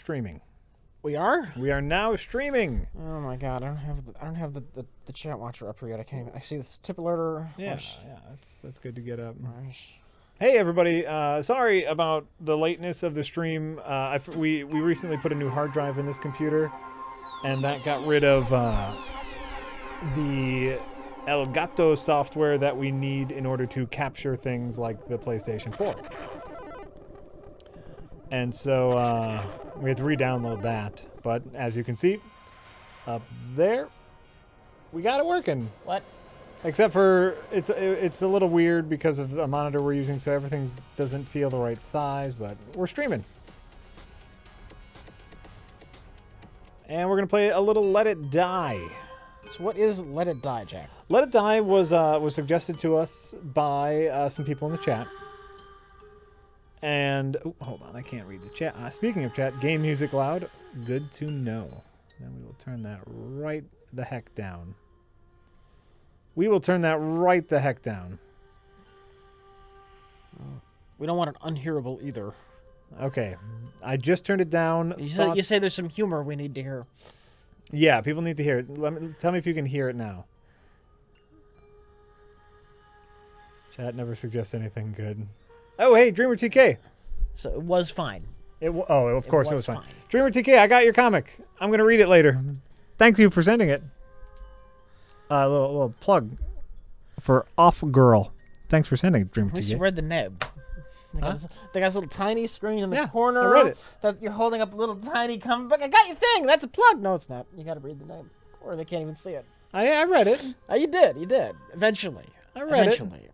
streaming. We are? We are now streaming. Oh my god, I don't have the chat watcher up here yet. I can't even, I see this tip alerter. Yeah, that's good to get up. Gosh. Hey everybody, sorry about the lateness of the stream. We recently put a new hard drive in this computer, and that got rid of the Elgato software that we need in order to capture things like the PlayStation 4. And so we had to re-download that, but as you can see, up there, we got it working. What? Except for it's a little weird because of the monitor we're using, so everything doesn't feel the right size, but we're streaming. And we're gonna play a little Let It Die. So what is Let It Die, Jack? Let It Die was suggested to us by some people in the chat. And hold on, I can't read the chat. Speaking of chat, game music loud. Good to know. Then we will turn that right the heck down. We will turn that right the heck down. We don't want it unhearable either. Okay, I just turned it down. You say there's some humor we need to hear. Yeah, people need to hear it. Tell me if you can hear it now. Chat never suggests anything good. Oh, hey, Dreamer TK. So it was fine. Of course it was fine. fine. Dreamer TK, I got your comic. I'm gonna read it later. Thank you for sending it. A little plug for Off Girl. Thanks for sending it, Dreamer At least TK. you read the nib. They got this little tiny screen in the corner. I read it. That you're holding up a little tiny comic book. I got your thing. That's a plug. No, it's not. You got to read the name, or they can't even see it. I read it. You did. You did. Eventually. I read it.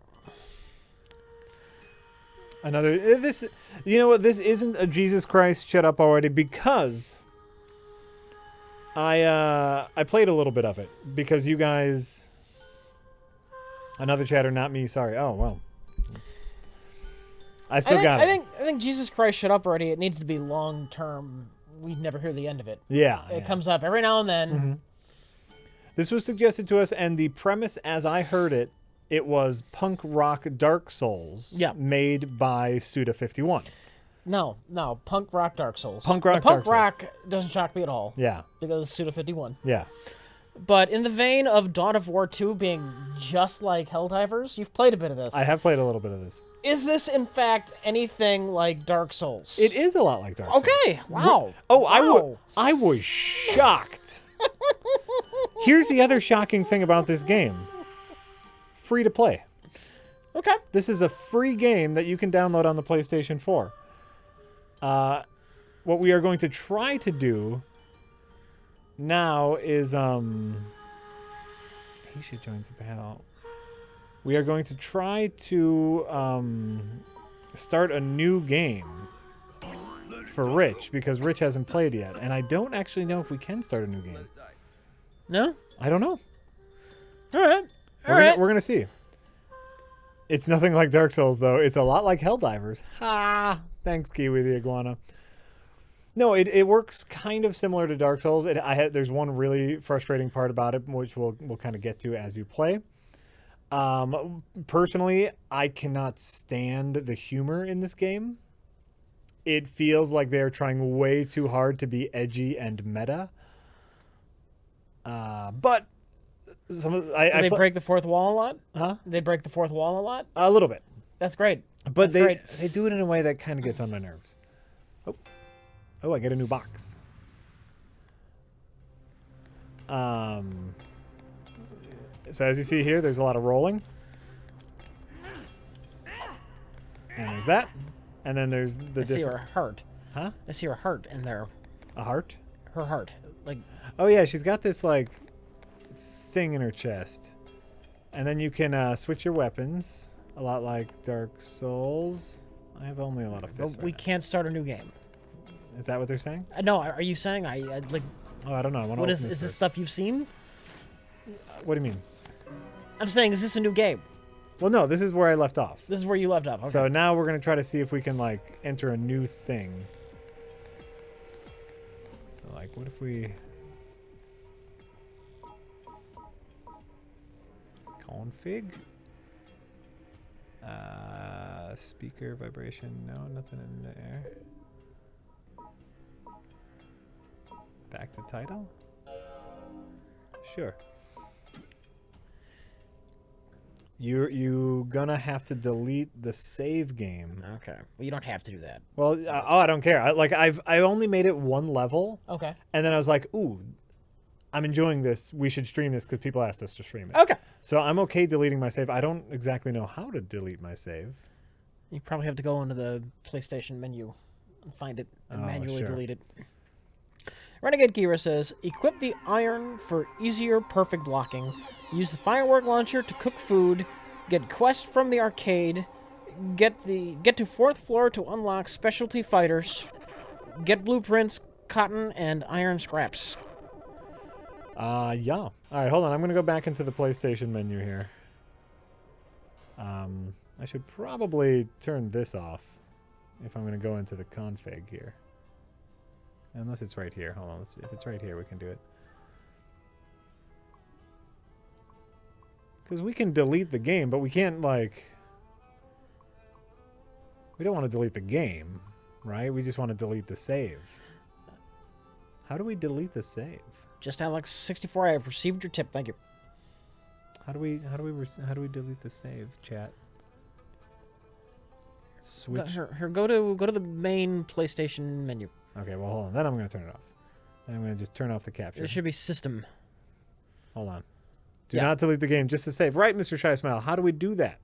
Another this. You know what? This isn't a Jesus Christ shut up already because I played a little bit of it because you guys. Another chatter, not me. Sorry. Oh well. I got it. I think Jesus Christ shut up already. It needs to be long term. We never hear the end of it. Yeah. It comes up every now and then. Mm-hmm. This was suggested to us, and the premise, as I heard it, it was punk rock Dark Souls. Yeah. Made by Suda51. No, punk rock Dark Souls. Punk rock Punk Dark Souls. rock doesn't shock me at all. Yeah. Because it's Suda51. Yeah. But in the vein of Dawn of War 2 being just like Helldivers, you've played a bit of this. I have played a little bit of this. Is this, in fact, anything like Dark Souls? It is a lot like Dark Souls. Okay, wow. Oh, Wow. I was shocked. Here's the other shocking thing about this game. Free to play. Okay. This is a free game that you can download on the PlayStation 4. What we are going to try to do now is he should join the battle. We are going to try to start a new game for Rich because Rich hasn't played yet, and I don't actually know if we can start a new game. No? I don't know. All right. We're gonna see. It's nothing like Dark Souls though. It's a lot like Helldivers. Ha! Thanks, Kiwi the Iguana. No, it works kind of similar to Dark Souls. There's one really frustrating part about it, which we'll kind of get to as you play. Personally, I cannot stand the humor in this game. It feels like they're trying way too hard to be edgy and meta. But do they break the fourth wall a lot? Huh? They break the fourth wall a lot? A little bit. That's great. But That's they do it in a way that kind of gets on my nerves. Oh, I get a new box. So as you see here, there's a lot of rolling. And there's that. And then there's the I see her heart. Huh? I see her heart in there. A heart? Her heart. Like, oh yeah, she's got this like thing in her chest. And then you can switch your weapons. A lot like Dark Souls. I have only a lot of fists. we can't start a new game. Is that what they're saying? No, are you saying I like? Oh, I don't know. What is this stuff you've seen? What do you mean? I'm saying, is this a new game? Well, no, this is where I left off. This is where you left off. Okay. So now we're going to try to see if we can, like, enter a new thing. So, like, what if we... Config? Speaker, vibration, no, nothing in there. Select the title. Sure. You gonna have to delete the save game. Okay. Well, you don't have to do that. Well, I don't care. I only made it one level, Okay. and then I was like, ooh, I'm enjoying this. We should stream this because people asked us to stream it. Okay. So I'm okay deleting my save. I don't exactly know how to delete my save. You probably have to go into the PlayStation menu and find it and manually sure. delete it. Renegade Kira says, equip the iron for easier perfect blocking. Use the firework launcher to cook food. Get quests from the arcade. Get to 4th floor to unlock specialty fighters. Get blueprints, cotton, and iron scraps. Yeah. All right, hold on. I'm gonna go back into the PlayStation menu here. I should probably turn this off if I'm gonna go into the config here. Unless it's right here. Hold on. If it's right here, we can do it. Because we can delete the game, but we can't, like... We don't want to delete the game, right? We just want to delete the save. How do we delete the save? Just Alex64, I have received your tip. Thank you. How do we delete the save, chat? Switch. Go to the main PlayStation menu. Okay, well, hold on. Then I'm going to turn it off. Then I'm going to just turn off the capture. It should be system. Hold on. Do not delete the game, just the save. Right, Mr. Shy Smile. How do we do that?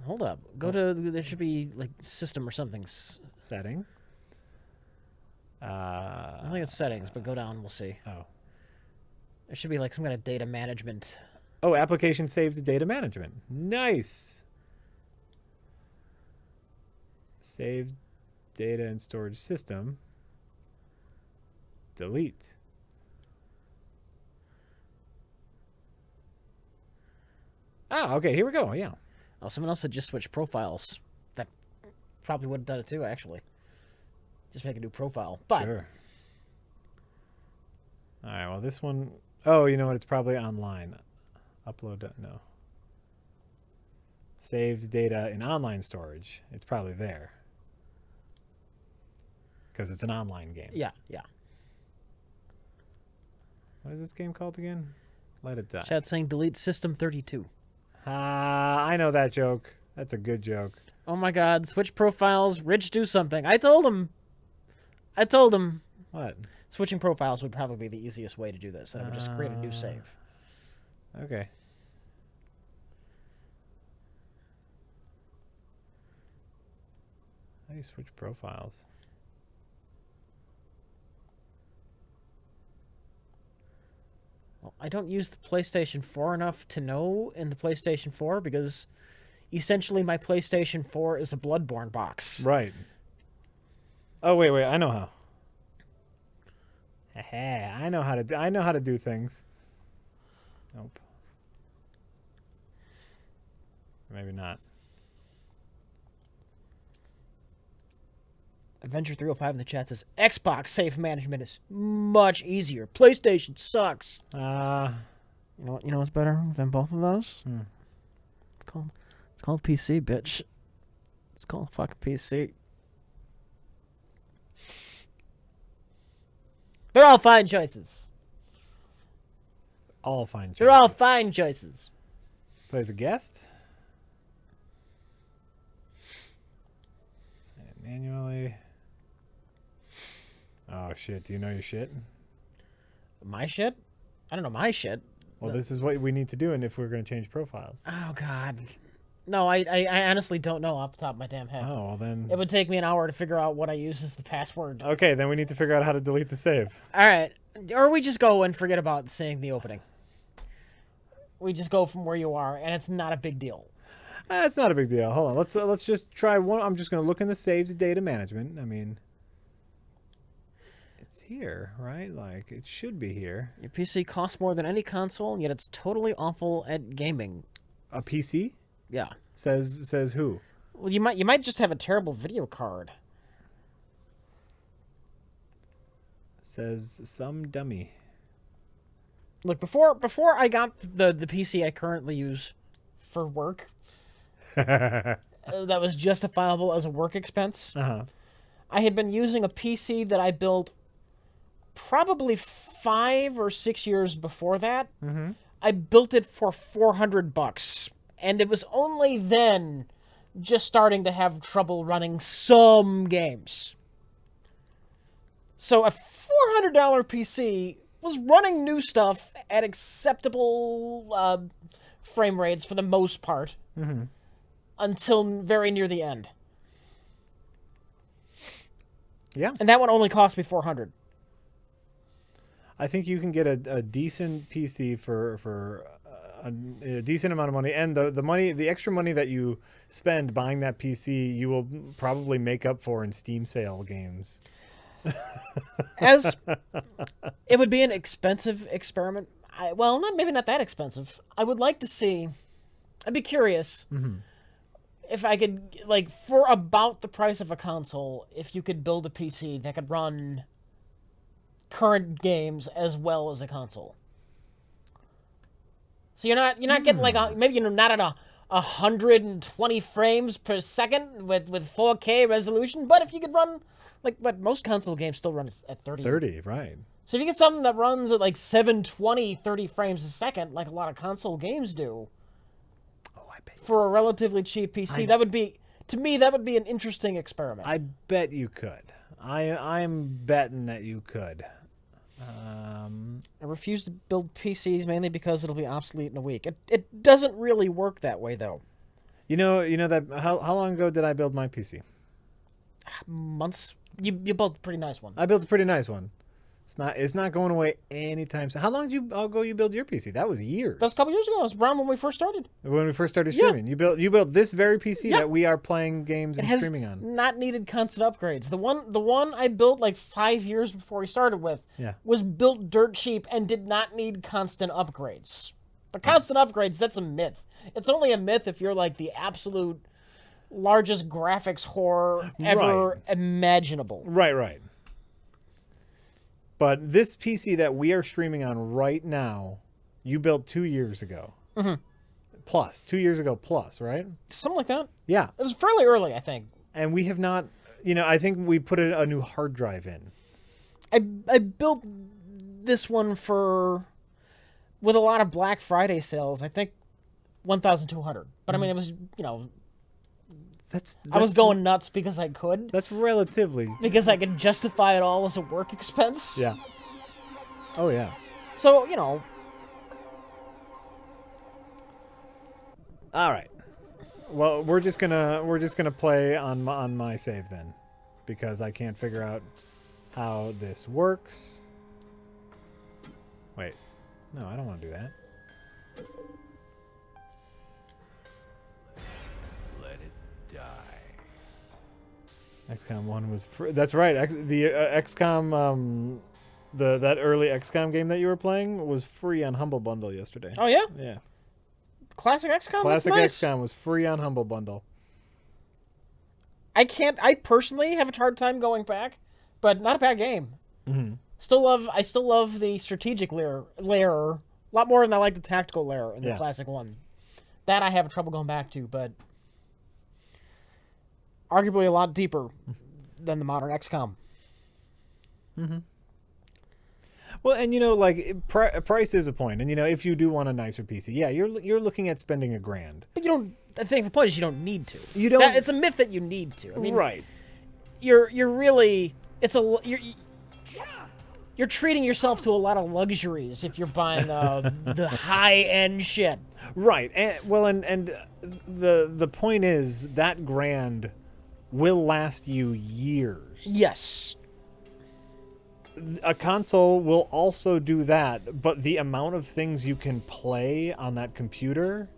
Hold up. Go to, there should be, like, system or something. Setting. I think it's settings, but go down, we'll see. Oh. There should be, like, some kind of data management. Oh, application saved data management. Nice. Saved data and storage system. Delete. Ah, okay, here we go. Yeah. Oh, someone else had just switched profiles. That probably would have done it too, actually. Just make a new profile. But Sure. All right, well, this one... Oh, you know what? It's probably online. Upload... No. Saved data in online storage. It's probably there. Because it's an online game. yeah. What is this game called again? Let It Die. Chat saying delete system 32. I know that joke. That's a good joke. Oh my god, switch profiles. Rich, do something. I told him. What? Switching profiles would probably be the easiest way to do this. And I would just create a new save. Okay. How do you switch profiles? Well, I don't use the PlayStation 4 enough to know in the PlayStation 4 because essentially my PlayStation 4 is a Bloodborne box. Right. Oh, wait. I know how. I know how to do things. Nope. Maybe not. Avenger 305 in the chat says Xbox save management is much easier. PlayStation sucks. You know what's better than both of those? It's called PC, bitch. It's called fucking PC. They're all fine choices. All fine choices. They're all fine choices. Play as a guest. Sign it manually. Oh, shit. Do you know your shit? My shit? I don't know my shit. Well, this is what we need to do, and if we're going to change profiles. Oh, God. No, I honestly don't know off the top of my damn head. Oh, well then... It would take me an hour to figure out what I use as the password. Okay, then we need to figure out how to delete the save. All right. Or we just go and forget about saying the opening. We just go from where you are, and it's not a big deal. It's not a big deal. Hold on. Let's just try one. I'm just going to look in the saves data management. I mean... It's here, right? Like, it should be here. Your PC costs more than any console, yet it's totally awful at gaming. A PC? Yeah. Says who? Well, you might just have a terrible video card. Says some dummy. Look, before I got the PC I currently use for work, that was justifiable as a work expense. Uh-huh. I had been using a PC that I built probably 5 or 6 years before that, I built it for $400, and it was only then just starting to have trouble running some games. So a $400 PC was running new stuff at acceptable frame rates for the most part until very near the end. Yeah. And that one only cost me $400. I think you can get a decent PC for a decent amount of money, and the extra money that you spend buying that PC, you will probably make up for in Steam sale games. As it would be an expensive experiment. Maybe not that expensive. I would like to see. I'd be curious if I could, like, for about the price of a console, if you could build a PC that could run current games as well as a console. So you're not getting like maybe not at 120 frames per second with 4K resolution, but if you could run like what most console games still run at 30. 30, right? So if you get something that runs at like 720, 30 frames a second, like a lot of console games do, I bet. for a relatively cheap PC, that would be an interesting experiment. I bet you could. I'm betting that you could. I refuse to build PCs mainly because it'll be obsolete in a week. It doesn't really work that way though. You know that how long ago did I build my PC? Months. You built a pretty nice one. I built a pretty nice one. It's not going away anytime soon. How long did you build your PC? That was years. That was a couple years ago. It was around when we first started. When we first started streaming, you built this very PC that we are playing games and streaming on. Not needed constant upgrades. The one I built like 5 years before we started with was built dirt cheap and did not need constant upgrades. But constant upgrades, that's a myth. It's only a myth if you're like the absolute largest graphics whore ever imaginable. Right. But this PC that we are streaming on right now, you built 2 years ago. Plus, 2 years ago plus, right? Something like that. Yeah. It was fairly early, I think. And we have not, I think we put a new hard drive in. I built this one with a lot of Black Friday sales, I think $1,200. But I mean, it was, I was going nuts because I could. That's relatively. Because I could justify it all as a work expense. Yeah. Oh, yeah. So, All right. Well, we're just gonna play on my save then, because I can't figure out how this works. Wait. No, I don't want to do that. XCOM 1 was free. That's right. XCOM, that early XCOM game that you were playing was free on Humble Bundle yesterday. Oh, yeah? Yeah. Classic XCOM? Classic That's nice. XCOM was free on Humble Bundle. I personally have a hard time going back, but not a bad game. Mm-hmm. I still love the strategic layer a lot more than I like the tactical layer in the classic one. That I have trouble going back to, but arguably a lot deeper than the modern XCOM. Mm-hmm. Well, and price is a point, and if you do want a nicer PC, you're looking at spending $1,000. But you don't. I think the point is you don't need to. You don't. It's a myth that you need to. I mean, right. You're really. You're treating yourself to a lot of luxuries if you're buying the high end shit. Right. And the point is that $1,000 will last you years. Yes. A console will also do that, but the amount of things you can play on that computer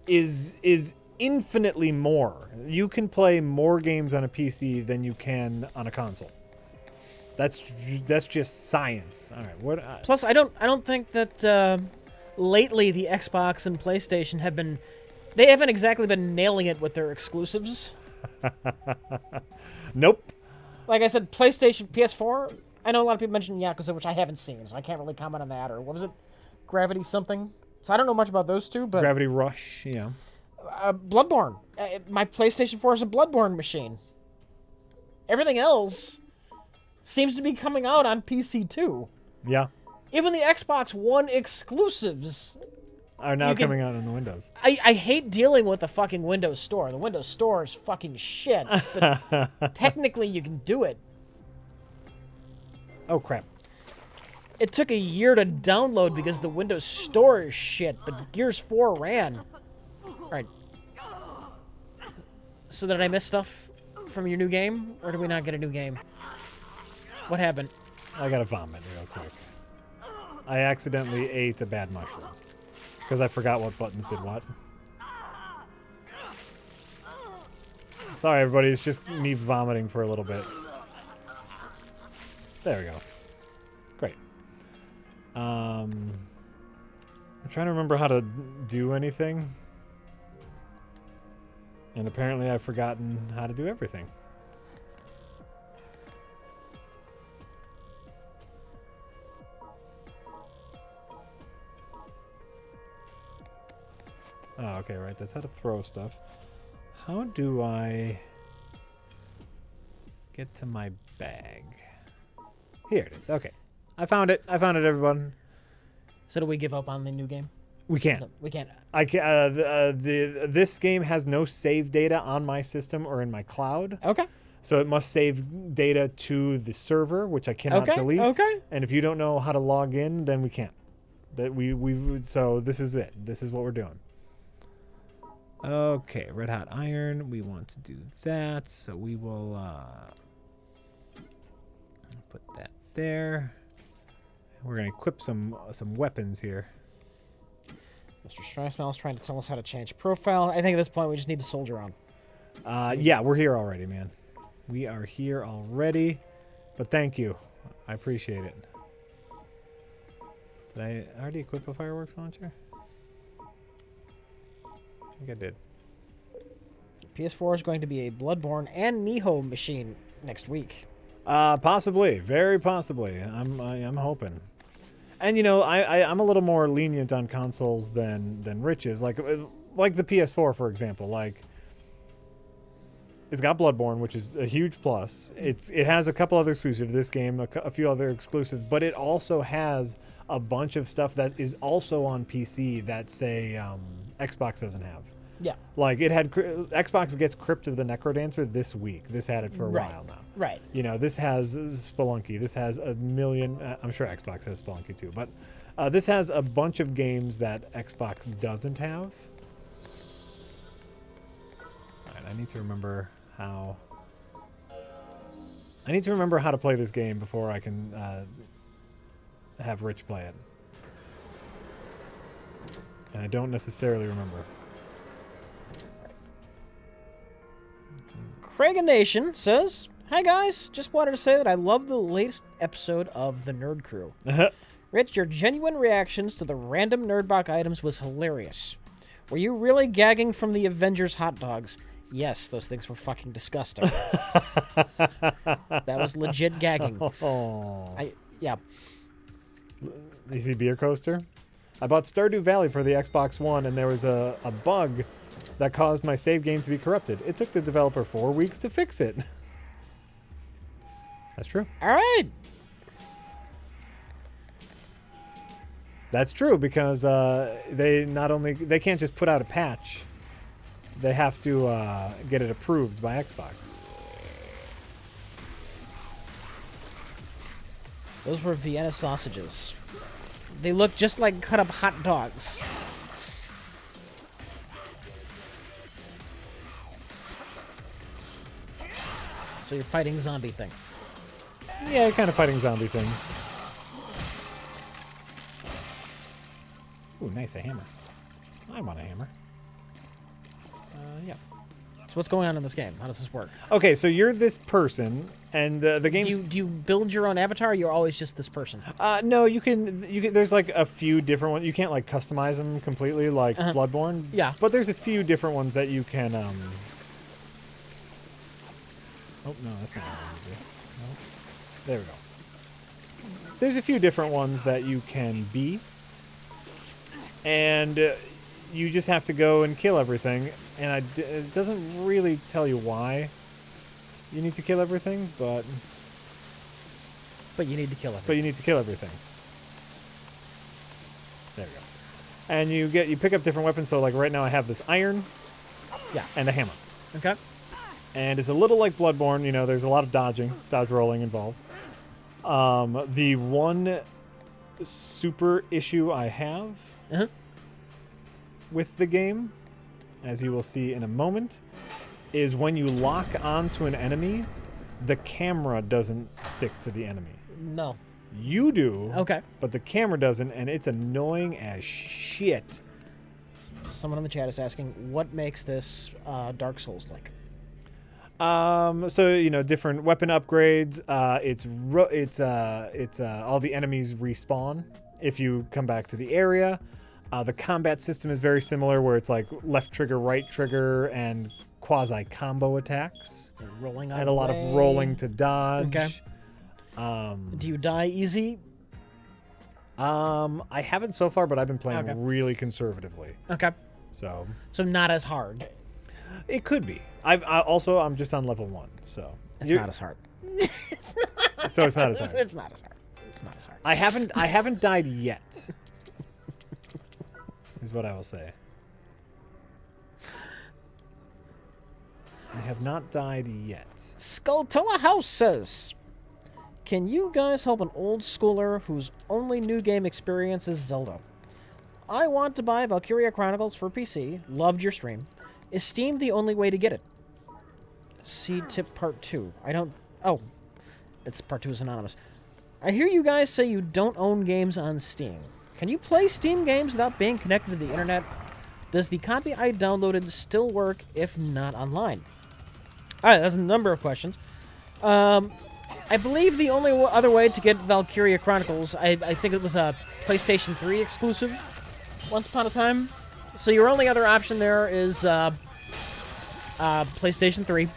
is infinitely more. You can play more games on a PC than you can on a console. That's just science. All right. Plus, I don't think that lately the Xbox and PlayStation they haven't exactly been nailing it with their exclusives. Nope. Like I said, PlayStation, PS4. I know a lot of people mention Yakuza, which I haven't seen, so I can't really comment on that. Or what was it, Gravity something? So I don't know much about those two, but Gravity Rush, yeah. Bloodborne. My PlayStation 4 is a Bloodborne machine. Everything else, seems to be coming out on PC too. Yeah. Even the Xbox One exclusives. Are now You can- coming out on the Windows. I hate dealing with the fucking Windows Store. The Windows Store is fucking shit. But technically, you can do it. Oh, crap. It took a year to download because the Windows Store is shit, but Gears 4 ran. Alright. So did I miss stuff from your new game? Or did we not get a new game? What happened? I gotta vomit real quick. I accidentally ate a bad mushroom. Because I forgot what buttons did what. Sorry, everybody. It's just me vomiting for a little bit. There we go. Great. I'm trying to remember how to do anything. And apparently I've forgotten how to do everything. Oh, okay, right. That's how to throw stuff. How do I get to my bag? Here it is. Okay. I found it. I found it, everyone. So do we give up on the new game? We can't. We can't. I can this game has no save data on my system or in my cloud. Okay. So it must save data to the server, which I cannot Okay. delete. Okay. And if you don't know how to log in, then we can't. So this is it. This is what we're doing. Okay, red hot iron. We want to do that, so we will put that there. We're gonna equip some weapons here. Mr. Strysmell is trying to tell us how to change profile. I think at this point we just need to soldier on. Yeah, we're here already, man. We are here already. But thank you. I appreciate it. Did I already equip a fireworks launcher? I think I did. PS4 is going to be a Bloodborne and Miho machine next week. Possibly, very possibly. I'm hoping. And you know, I'm a little more lenient on consoles than Rich is. Like the PS4, for example. Like, it's got Bloodborne, which is a huge plus. It has a couple other exclusives. This game, a few other exclusives, but it also has a bunch of stuff that is also on PC that say Xbox doesn't have. Yeah. Like it had Xbox gets Crypt of the Necrodancer this week. This had it for a while now. Right. You know, this has Spelunky. This has a million. I'm sure Xbox has Spelunky too, but this has a bunch of games that Xbox doesn't have. All right, I need to remember how. I need to remember how to play this game before I can have Rich play it. And I don't necessarily remember. Kragan Nation says, "Hi guys, just wanted to say that I love the latest episode of the Nerd Crew. Rich, your genuine reactions to the random Nerdbach items was hilarious. Were you really gagging from the Avengers hot dogs? Yes, those things were fucking disgusting. That was legit gagging. Oh. Yeah. You see Beer Coaster? I bought Stardew Valley for the Xbox One, and there was a bug that caused my save game to be corrupted. It took the developer 4 weeks to fix it. That's true. All right. That's true, because they can't just put out a patch. They have to get it approved by Xbox. Those were Vienna sausages. They look just like cut up hot dogs. So you're fighting zombie thing. Yeah, kind of fighting zombie things. Ooh, nice, a hammer. I want a hammer. Yeah. So what's going on in this game? How does this work? Okay, so you're this person, and the game's... Do you build your own avatar, or you're always just this person? No, you can. There's like a few different ones. You can't like customize them completely like Bloodborne. Yeah. But there's a few different ones that you can. Oh no, that's not what I want to do. No. There we go. There's a few different ones that you can be, and you just have to go and kill everything. And it doesn't really tell you why you need to kill everything, but But you need to kill it. but you need to kill everything. There we go. And you pick up different weapons. So like right now I have this iron, Yeah. and a hammer. Okay. And it's a little like Bloodborne. You know, there's a lot of dodge rolling involved. The one super issue I have Uh-huh. with the game, as you will see in a moment, is when you lock onto an enemy, the camera doesn't stick to the enemy. No. You do, Okay. but the camera doesn't, and it's annoying as shit. Someone in the chat is asking, what makes this Dark Souls like? So you know, different weapon upgrades. It's all the enemies respawn if you come back to the area. The combat system is very similar, where it's like left trigger, right trigger, and quasi combo attacks, Rolling out and a lot of rolling to dodge. Okay. Do you die easy? I haven't so far, but I've been playing Okay. really conservatively, Okay. so So not as hard. it could be. I'm just on level 1, so It's You're- not as hard. so it's not as hard. It's not as hard. It's not as hard. I haven't died yet. Is what I will say. I have not died yet. Skulltula House says, can you guys help an old schooler whose only new game experience is Zelda? I want to buy Valkyria Chronicles for PC. Loved your stream. Is Steam the only way to get it? See tip part 2. I don't... Oh. It's part 2 is anonymous. I hear you guys say you don't own games on Steam. Can you play Steam games without being connected to the internet? Does the copy I downloaded still work if not online? Alright, that's a number of questions. I believe the only other way to get Valkyria Chronicles, I think it was a PlayStation 3 exclusive once upon a time. So your only other option there is PlayStation 3.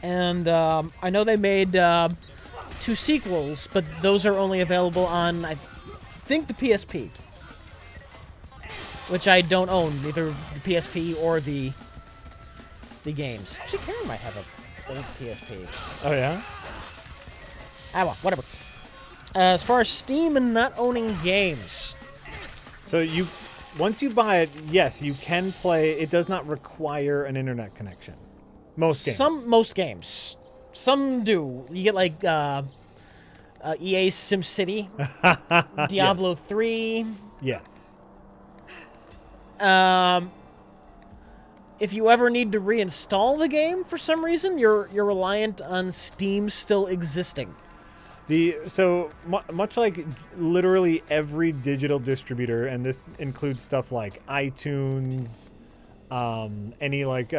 And I know they made 2 sequels, but those are only available on, I think, the PSP. Which I don't own, neither the PSP or the games. Actually, Karen might have a old PSP. Oh yeah? Ah, well, whatever. As far as Steam and not owning games, So once you buy it, yes, you can play. It does not require an internet connection. Most games. most games, some do. You get like EA SimCity, Diablo 3. Yes. If you ever need to reinstall the game for some reason, you're reliant on Steam still existing. Much like literally every digital distributor, and this includes stuff like iTunes, any like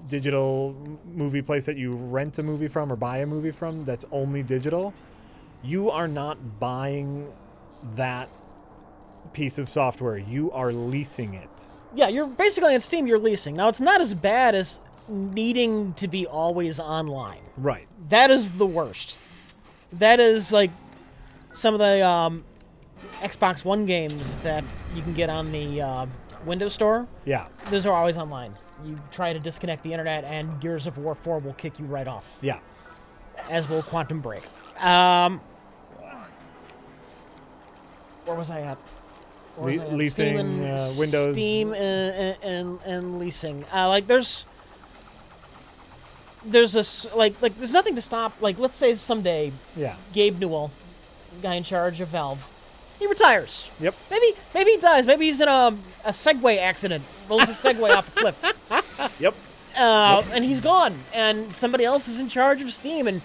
digital movie place that you rent a movie from or buy a movie from that's only digital, you are not buying that piece of software. You are leasing it. Yeah, you're basically on Steam, you're leasing. Now, it's not as bad as needing to be always online. Right. That is the worst. That is like some of the Xbox One games that you can get on the Windows Store. Yeah. Those are always online. You try to disconnect the internet, and Gears of War 4 will kick you right off. Yeah. As will Quantum Break. Where was I at? Leasing, Steam and Windows. Steam and leasing. Like there's this there's nothing to stop. Like let's say someday Yeah. Gabe Newell, guy in charge of Valve, he retires. Yep. Maybe he dies. Maybe he's in a Segway accident, rolls a Segway off a cliff. Yep. And he's gone, and somebody else is in charge of Steam, and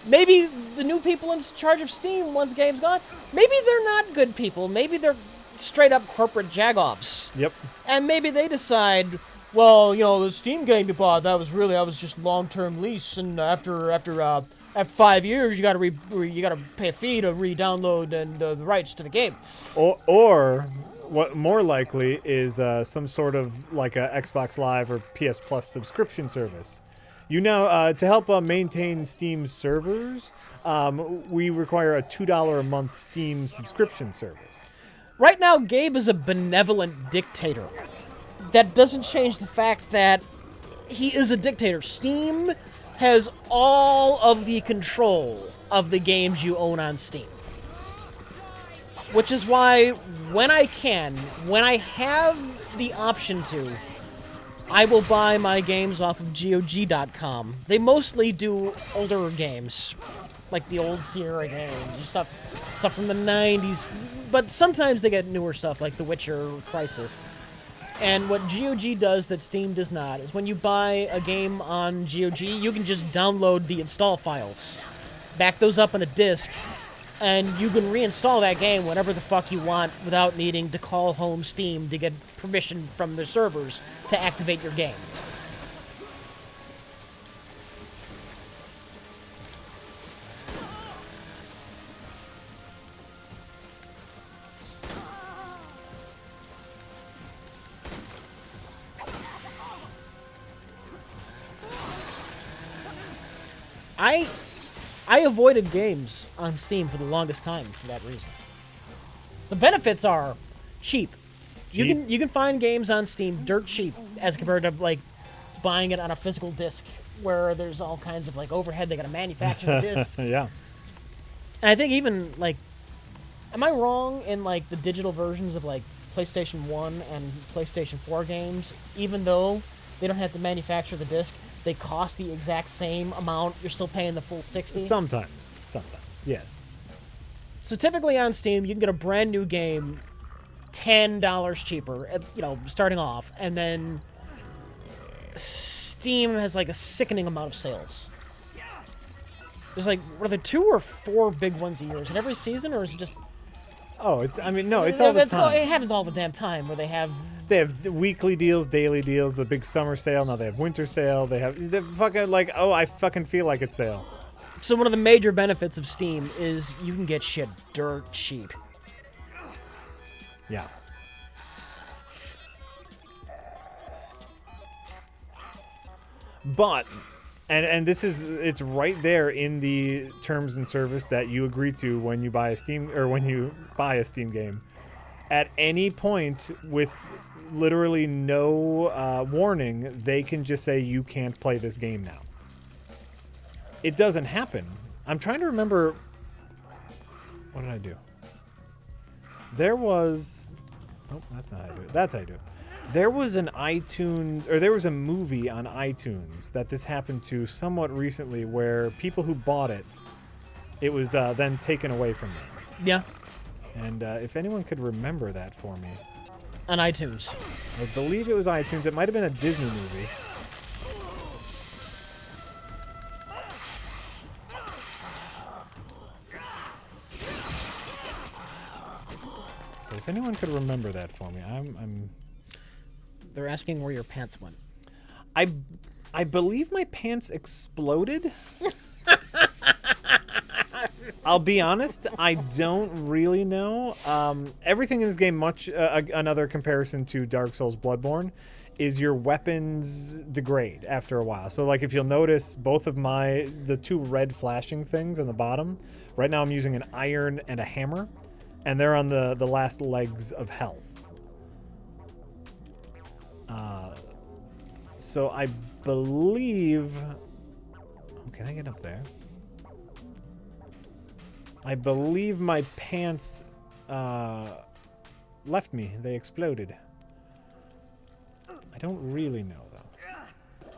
maybe the new people in charge of Steam, once Gabe's gone, maybe they're not good people. Maybe they're straight up corporate jagoffs. Yep. And maybe they decide, well, you know, the Steam game you bought, that was just long-term lease, and after 5 years, you gotta pay a fee to re-download and the rights to the game. Or what more likely is some sort of like a Xbox Live or PS Plus subscription service. You know, to help maintain Steam servers, we require a $2 a month Steam subscription service. Right now, Gabe is a benevolent dictator. That doesn't change the fact that he is a dictator. Steam has all of the control of the games you own on Steam. Which is why, when I have the option to, I will buy my games off of GOG.com. They mostly do older games, like the old Sierra games, stuff from the 90s, but sometimes they get newer stuff, like The Witcher or Crysis. And what GOG does that Steam does not is when you buy a game on GOG, you can just download the install files, back those up on a disc, and you can reinstall that game whenever the fuck you want without needing to call home Steam to get permission from the servers to activate your game. I avoided games on Steam for the longest time for that reason. The benefits are cheap. You can find games on Steam dirt cheap as compared to like buying it on a physical disc where there's all kinds of like overhead. They got to manufacture the disc. Yeah. And I think even like, am I wrong in like the digital versions of like PlayStation 1 and PlayStation 4 games, even though they don't have to manufacture the disc, they cost the exact same amount. You're still paying the full 60. Sometimes, yes. So typically on Steam, you can get a brand new game $10 cheaper, starting off, and then Steam has like a sickening amount of sales. There's like, what are there, 2 or 4 big ones a year? Is it every season, or is it just? Oh, it's all the time. It happens all the damn time where they have weekly deals, daily deals, the big summer sale. Now they have winter sale. They're fucking like, oh, I fucking feel like it's sale. So one of the major benefits of Steam is you can get shit dirt cheap. Yeah. But, and it's right there in the terms and service that you agree to when you buy a Steam game. At any point with literally no warning, they can just say you can't play this game now. It doesn't happen. I'm trying to remember. What did I do? There was. Oh, that's not how I do it. That's how I do it. There was an iTunes, or there was a movie on iTunes that this happened to somewhat recently, where people who bought it, it was then taken away from them. Yeah. And if anyone could remember that for me. On iTunes. I believe it was iTunes. It might have been a Disney movie. But if anyone could remember that for me, I'm. They're asking where your pants went. I believe my pants exploded. I'll be honest, I don't really know. Everything in this game, much another comparison to Dark Souls Bloodborne, is your weapons degrade after a while. So like if you'll notice, both of the 2 red flashing things on the bottom, right now I'm using an iron and a hammer, and they're on the last legs of health. So I believe... Oh, can I get up there? I believe my pants left me. They exploded. I don't really know, though.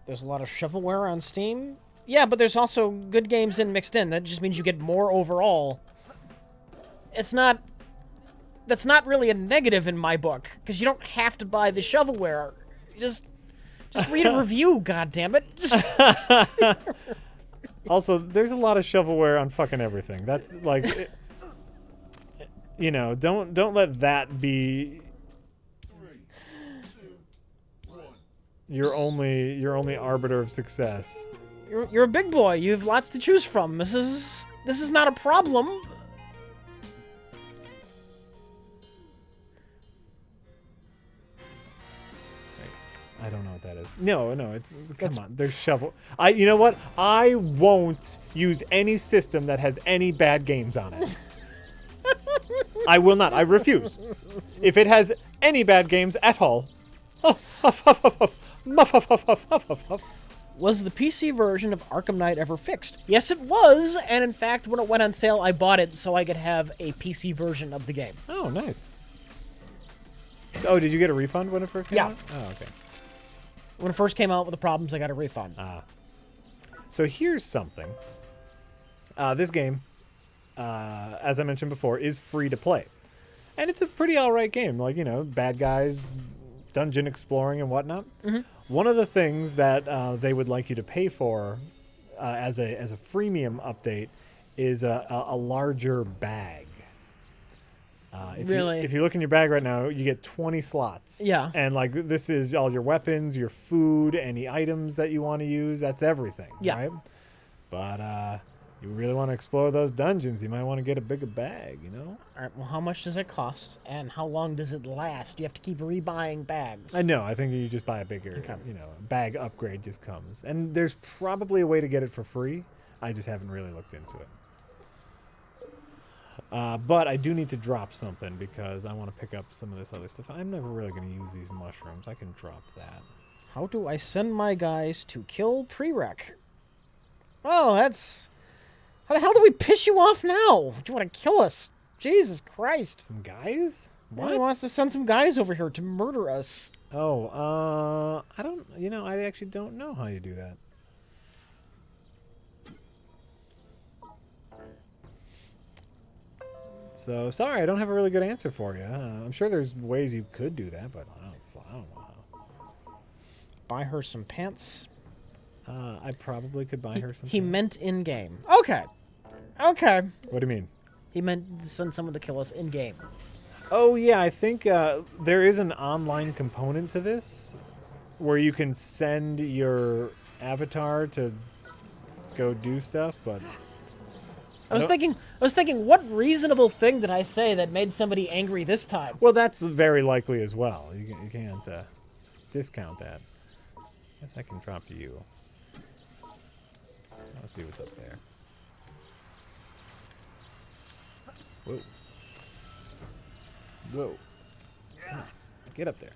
There's a lot of shovelware on Steam. Yeah, but there's also good games mixed in. That just means you get more overall. That's not really a negative in my book, because you don't have to buy the shovelware. Just read a review, goddammit. Also, there's a lot of shovelware on fucking everything. That's like, don't let that be your only arbiter of success. You're a big boy. You have lots to choose from. This is not a problem. I don't know what that is. No, come on. There's shovel. You know what? I won't use any system that has any bad games on it. I will not. I refuse. If it has any bad games at all, Was the PC version of Arkham Knight ever fixed? Yes, it was, and in fact, when it went on sale, I bought it so I could have a PC version of the game. Oh, nice. Oh, did you get a refund when it first came Yeah. out? Oh, okay. When it first came out with the problems, I got a refund. So here's something. This game, as I mentioned before, is free to play. And it's a pretty alright game. Like, you know, bad guys, dungeon exploring and whatnot. One of the things that they would like you to pay for as a freemium update is a larger bag. Really? If you look in your bag right now, you get 20 slots. Yeah. And like this is all your weapons, your food, any items that you want to use. That's everything. Yeah. Right? But you really want to explore those dungeons, you might want to get a bigger bag, you know? All right, well, how much does it cost, and how long does it last? Do you have to keep rebuying bags? I know. I think you just buy a bigger, you know, bag upgrade just comes. And there's probably a way to get it for free. I just haven't really looked into it. But I do need to drop something because I want to pick up some of this other stuff. I'm never really going to use these mushrooms. I can drop that. How do I send my guys to kill Prereq? Oh, that's... How the hell do we piss you off now? Do you want to kill us? Jesus Christ. Some guys? What? He wants to send some guys over here to murder us. Oh, I don't, you know, I actually don't know how you do that. So, sorry, I don't have a really good answer for you. I'm sure there's ways you could do that, but I don't know how. Buy her some pants. I probably could buy her some He things. meant in-game. Okay. Okay. What do you mean? He meant to send someone to kill us in-game. Oh, yeah, I think there is an online component to this where you can send your avatar to go do stuff, but... I was thinking, what reasonable thing did I say that made somebody angry this time? Well, that's very likely as well. You can't discount that. Guess I can drop you. Let's see what's up there. Whoa. Whoa. Come on. Get up there.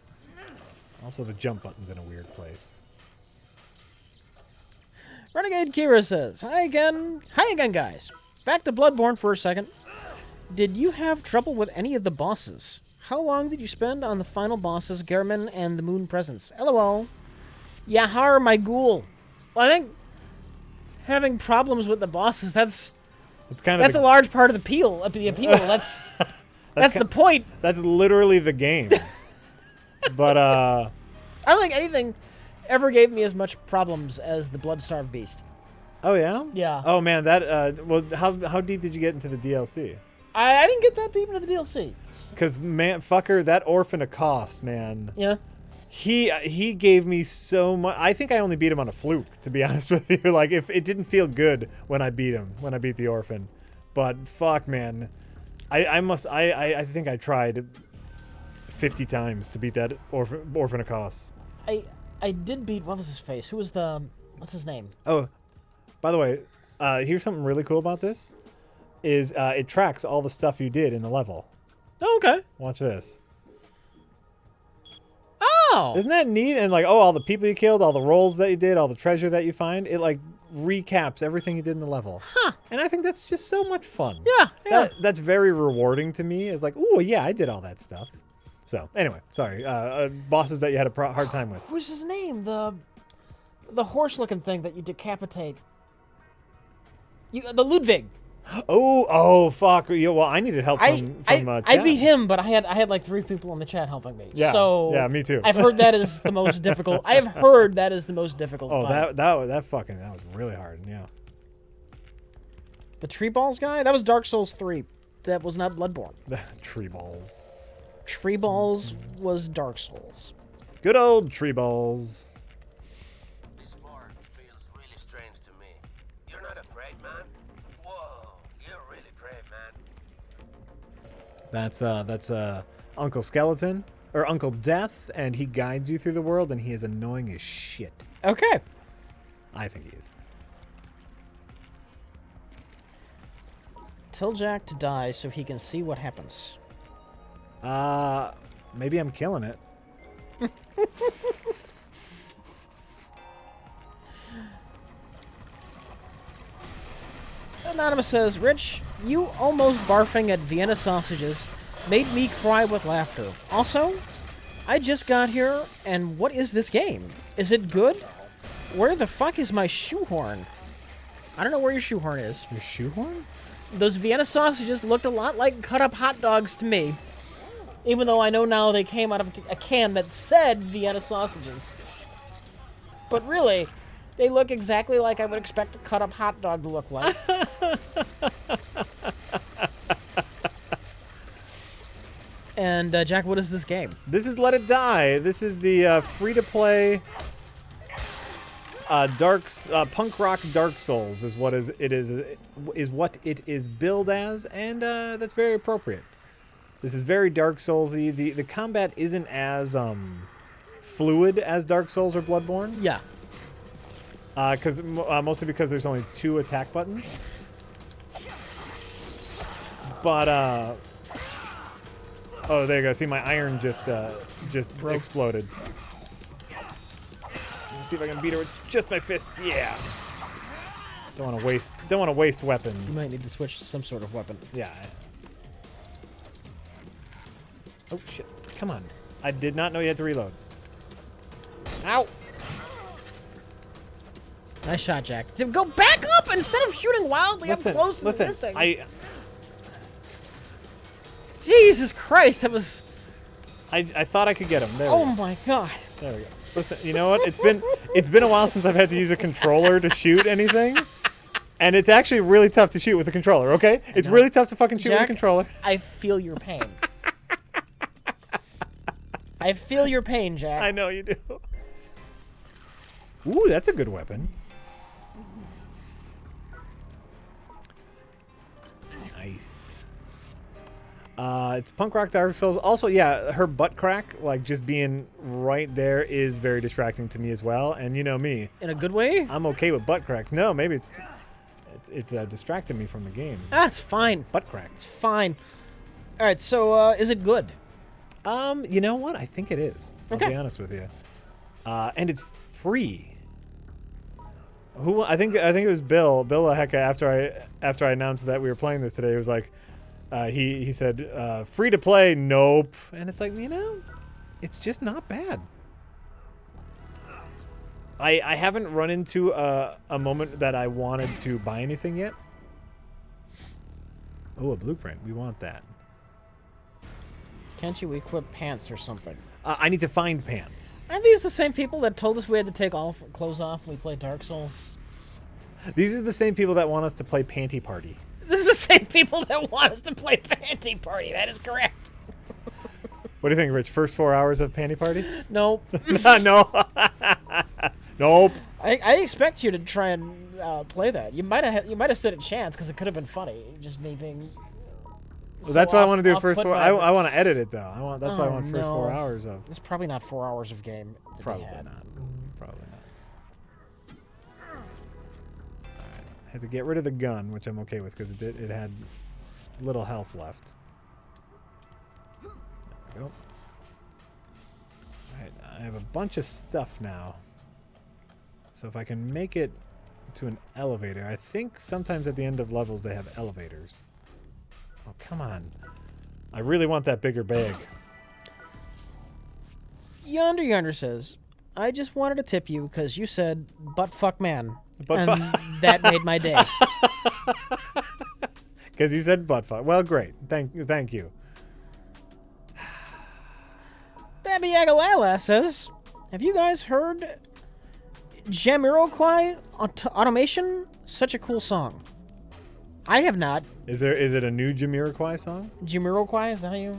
Also, the jump button's in a weird place. Renegade Kira says, Hi again, guys. Back to Bloodborne for a second. Did you have trouble with any of the bosses? How long did you spend on the final bosses, Gehrman and the Moon Presence? LOL. Yahar, my ghoul. Well, I think having problems with the bosses, that's a large part of the appeal. That's the point. That's literally the game. But I don't think anything ever gave me as much problems as the Bloodstarved Beast. oh yeah? Yeah. Oh man, that well how deep did you get into the DLC? I didn't get that deep into the DLC. Cuz man fucker, that Orphan of Kos, man. Yeah. He gave me so much. I think I only beat him on a fluke, to be honest with you. Like, if it didn't feel good when I beat him, when I beat the Orphan. But fuck, man, I think I tried 50 times to beat that Orphan of Kos. I did beat, what was his face? Who was what's his name? Oh, by the way, here's something really cool about this. Is it tracks all the stuff you did in the level. Oh, okay. Watch this. Oh. Isn't that neat? And like, all the people you killed, all the roles that you did, all the treasure that you find, it like recaps everything you did in the level. Huh. And I think that's just so much fun. Yeah. That's very rewarding to me. It's like, oh yeah, I did all that stuff. So anyway, sorry. Bosses that you had a hard time with. What's his name? The horse-looking thing that you decapitate. The Ludwig. Oh, fuck. Yeah, well, I needed help from I chat. beat him, but I had like 3 people in the chat helping me. Yeah. So Yeah, me too. I've heard that is the most difficult. I have heard that is the most difficult. Oh, fight. that was really hard. Yeah. The tree balls guy? That was Dark Souls 3. That was not Bloodborne. Tree balls. Tree balls was Dark Souls. Good old tree balls. This part feels really strange to me. You're not afraid, man? Whoa, you're really brave, man. That's Uncle Skeleton or Uncle Death, and he guides you through the world, and he is annoying as shit. Okay. I think he is. Tell Jack to die so he can see what happens. Maybe I'm killing it. Anonymous says, Rich, you almost barfing at Vienna sausages made me cry with laughter. Also, I just got here, and what is this game? Is it good? Where the fuck is my shoehorn? I don't know where your shoehorn is. Your shoehorn? Those Vienna sausages looked a lot like cut-up hot dogs to me. Even though I know now they came out of a can that said Vienna sausages. But really, they look exactly like I would expect a cut-up hot dog to look like. And, Jack, what is this game? This is Let It Die. This is the free-to-play punk rock Dark Souls is what what it is billed as, and that's very appropriate. This is very Dark Soulsy. The combat isn't as fluid as Dark Souls or Bloodborne. Yeah. Mostly because there's only 2 attack buttons. But oh, there you go. See, my iron just exploded. Let's see if I can beat her with just my fists. Yeah. Don't want to waste weapons. You might need to switch to some sort of weapon. Yeah. Oh shit! Come on. I did not know you had to reload. Ow! Nice shot, Jack. Go back up instead of shooting wildly up close and missing. Jesus Christ, that was... I thought I could get him. There we Oh go. my god. There we go. Listen, you know what? It's been a while since I've had to use a controller to shoot anything. And it's actually really tough to shoot with a controller, okay? It's really tough to fucking shoot with a Jack, controller. I feel your pain. I feel your pain, Jack. I know you do. Ooh, that's a good weapon. Nice. It's punk rock Dark Souls. Also, yeah, her butt crack, like just being right there, is very distracting to me as well. And you know me, In a good way? I'm okay with butt cracks. No, maybe it's distracting me from the game. That's fine. Butt cracks. Fine. All right, so is it good? You know what? I think it is. I'll Okay. be honest with you. And it's free. I think it was Bill Hecka after I announced that we were playing this today. He was like, he said, free to play, nope. And it's like, you know, it's just not bad. I haven't run into a moment that I wanted to buy anything yet. Oh, a blueprint. We want that. Can't you equip pants or something? I need to find pants. Aren't these the same people that told us we had to take all clothes off when we play Dark Souls? These are the same people that want us to play Panty Party. This is the same people that want us to play Panty Party. That is correct. What do you think, Rich? First 4 hours of Panty Party? Nope. No. Nope. I expect you to try and play that. You might have stood a chance because it could have been funny. Just me being. Well, that's why I want to do the first off-put 4. by it. I want to edit it though. That's why I Oh, want first 4 no. hours of. It's probably not 4 hours of game. To Probably be had. not. Probably not. Alright. I had to get rid of the gun, which I'm okay with because it had little health left. There we go. Alright, I have a bunch of stuff now. So if I can make it to an elevator, I think sometimes at the end of levels they have elevators. Oh, come on. I really want that bigger bag. Yonder says, I just wanted to tip you because you said butt fuck man. Butt and fuck. that made my day. Because you said butt fuck. Well, great. Thank you. Baby Yagalala says, have you guys heard Jamiroquai Automation? Such a cool song. I have not. Is it a new Jamiroquai song? Jamiroquai, is that how you...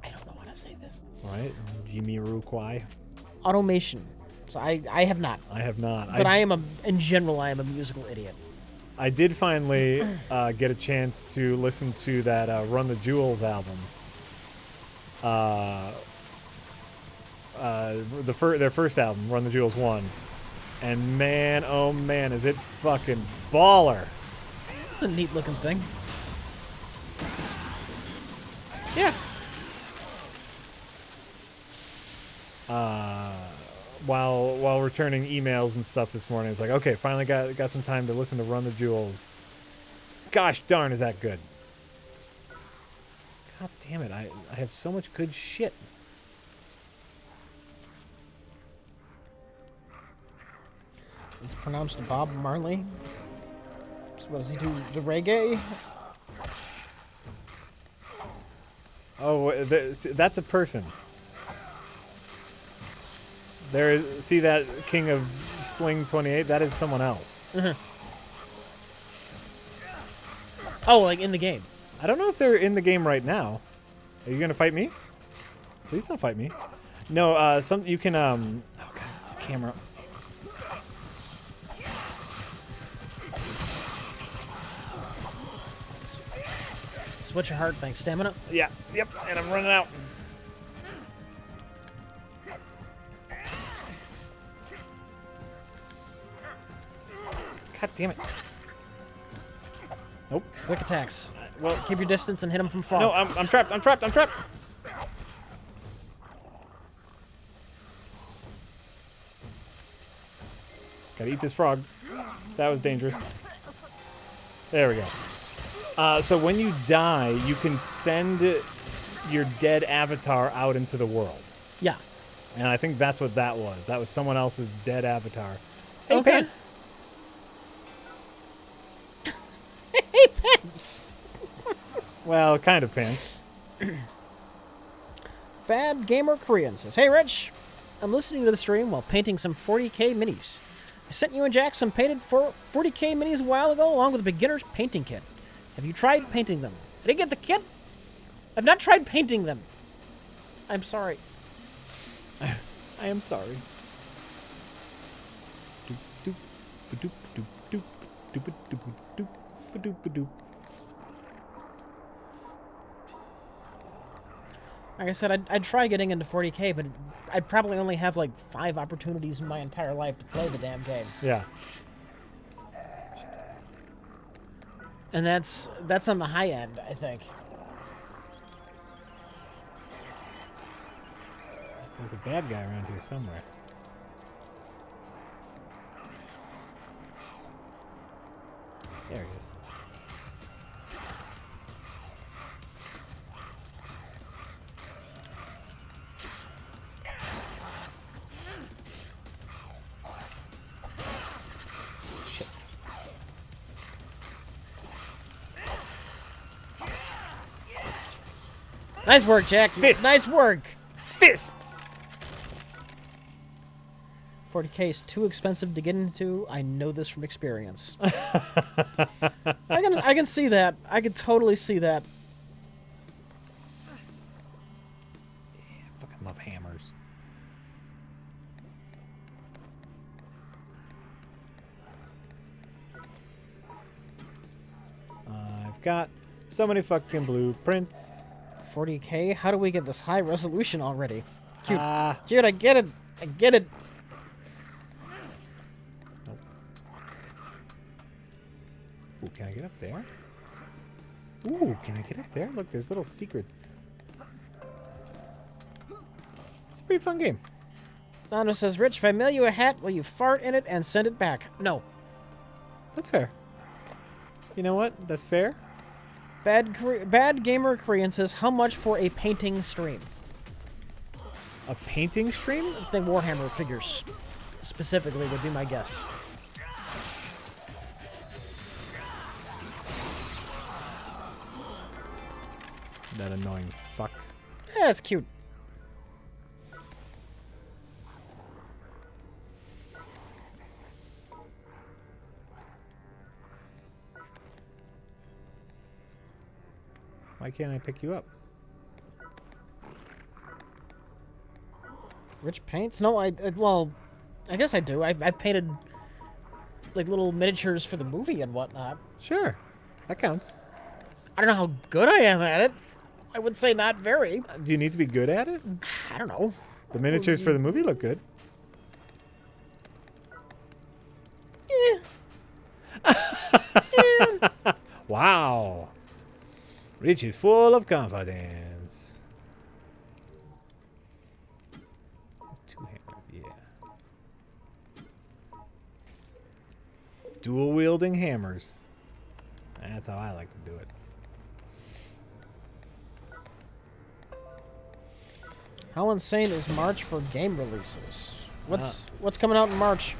I don't know how to say this. Right? Jamiroquai. Automation. So I have not. I have not. But in general, I am a musical idiot. I did finally get a chance to listen to that Run the Jewels album. Their first album, Run the Jewels 1. And man, oh man, is it fucking baller. It's a neat looking thing. Yeah. While returning emails and stuff this morning, I was like, okay, finally got some time to listen to Run the Jewels. Gosh darn, is that good. God damn it, I have so much good shit. It's pronounced Bob Marley. So what does he do? The reggae? Oh, that's a person. There is, see that King of Sling 28? That is someone else. Oh, like in the game. I don't know if they're in the game right now. Are you gonna fight me? Please don't fight me. No, you can oh god, the camera. Switch your heart, thanks. Stamina? Yeah, yep, and I'm running out. God damn it. Nope. Quick attacks. Well, keep your distance and hit him from far. No, I'm trapped, I'm trapped, I'm trapped. Gotta eat this frog. That was dangerous. There we go. So when you die, you can send your dead avatar out into the world. Yeah. And I think that's what that was. That was someone else's dead avatar. Hey, Okay. Pants! Hey, pets! Well, kind of Pants. Bad Gamer Korean says, Hey, Rich. I'm listening to the stream while painting some 40k minis. I sent you and Jack some painted 40k minis a while ago along with a beginner's painting kit. Have you tried painting them? I didn't get the kit. I've not tried painting them. I'm sorry. I am sorry. Doop, doop, doop, doop, doop, doop, doop, doop, doop, doop, doop. Like I said, I'd try getting into 40k, but I'd probably only have like 5 opportunities in my entire life to play the damn game. Yeah. And that's on the high end, I think. There's a bad guy around here somewhere. There he is. Shit. Nice work, Jack. Fists. Nice work. Fists! 40k is too expensive to get into. I know this from experience. I can see that. I can totally see that. Yeah, I fucking love hammers. I've got so many fucking blueprints. 40k? How do we get this high resolution already? Cute. Ah. Cute, I get it. I get it. Ooh, can I get up there? Ooh, can I get up there? Look, there's little secrets. It's a pretty fun game. Nano says, Rich, if I mail you a hat, will you fart in it and send it back? No. That's fair. You know what? That's fair. Bad Gamer Korean says, how much for a painting stream? A painting stream? I think Warhammer figures specifically would be my guess. That annoying fuck. Yeah, it's cute. Why can't I pick you up? Rich paints? No, well, I guess I do. I've painted like little miniatures for the movie and whatnot. Sure. That counts. I don't know how good I am at it. I would say not very. Do you need to be good at it? I don't know. The miniatures for the movie look good. Wow. Rich is full of confidence. 2 hammers, yeah. Dual wielding hammers. That's how I like to do it. How insane is March for game releases? What's coming out in March?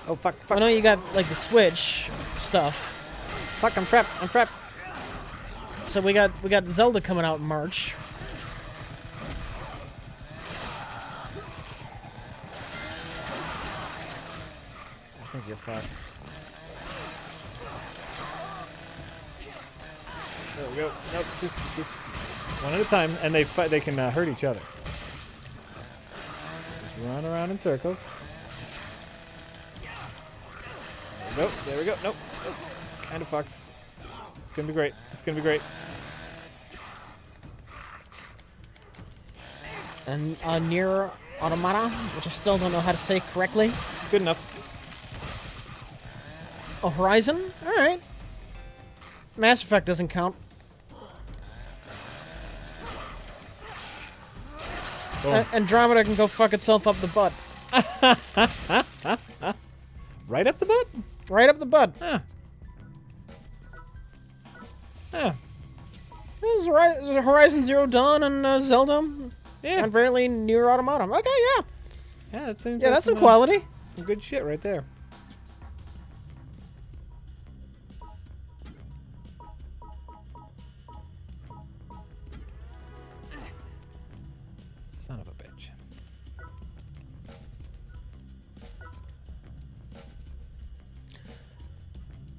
Oh, fuck, I fuck. know you got like the Switch stuff. Fuck, I'm trapped. I'm trapped. So we got Zelda coming out in March. I think you're fucked. There we go. Nope, just one at a time, and they fight. They can hurt each other. Just run around in circles. There we go. There we go. Nope. Nope. Kind of fucked. It's gonna be great. It's gonna be great. And Nier Automata, which I still don't know how to say correctly. Good enough. Oh, Horizon? Alright. Mass Effect doesn't count. Boom. Andromeda can go fuck itself up the butt. Right up the butt. Right up the butt. Huh. Huh. This is Horizon Zero Dawn and Zelda. Yeah. And apparently Nier Automata. Okay, yeah. Yeah, that seems. Yeah, like that's some quality. Some good shit right there. Son of a bitch.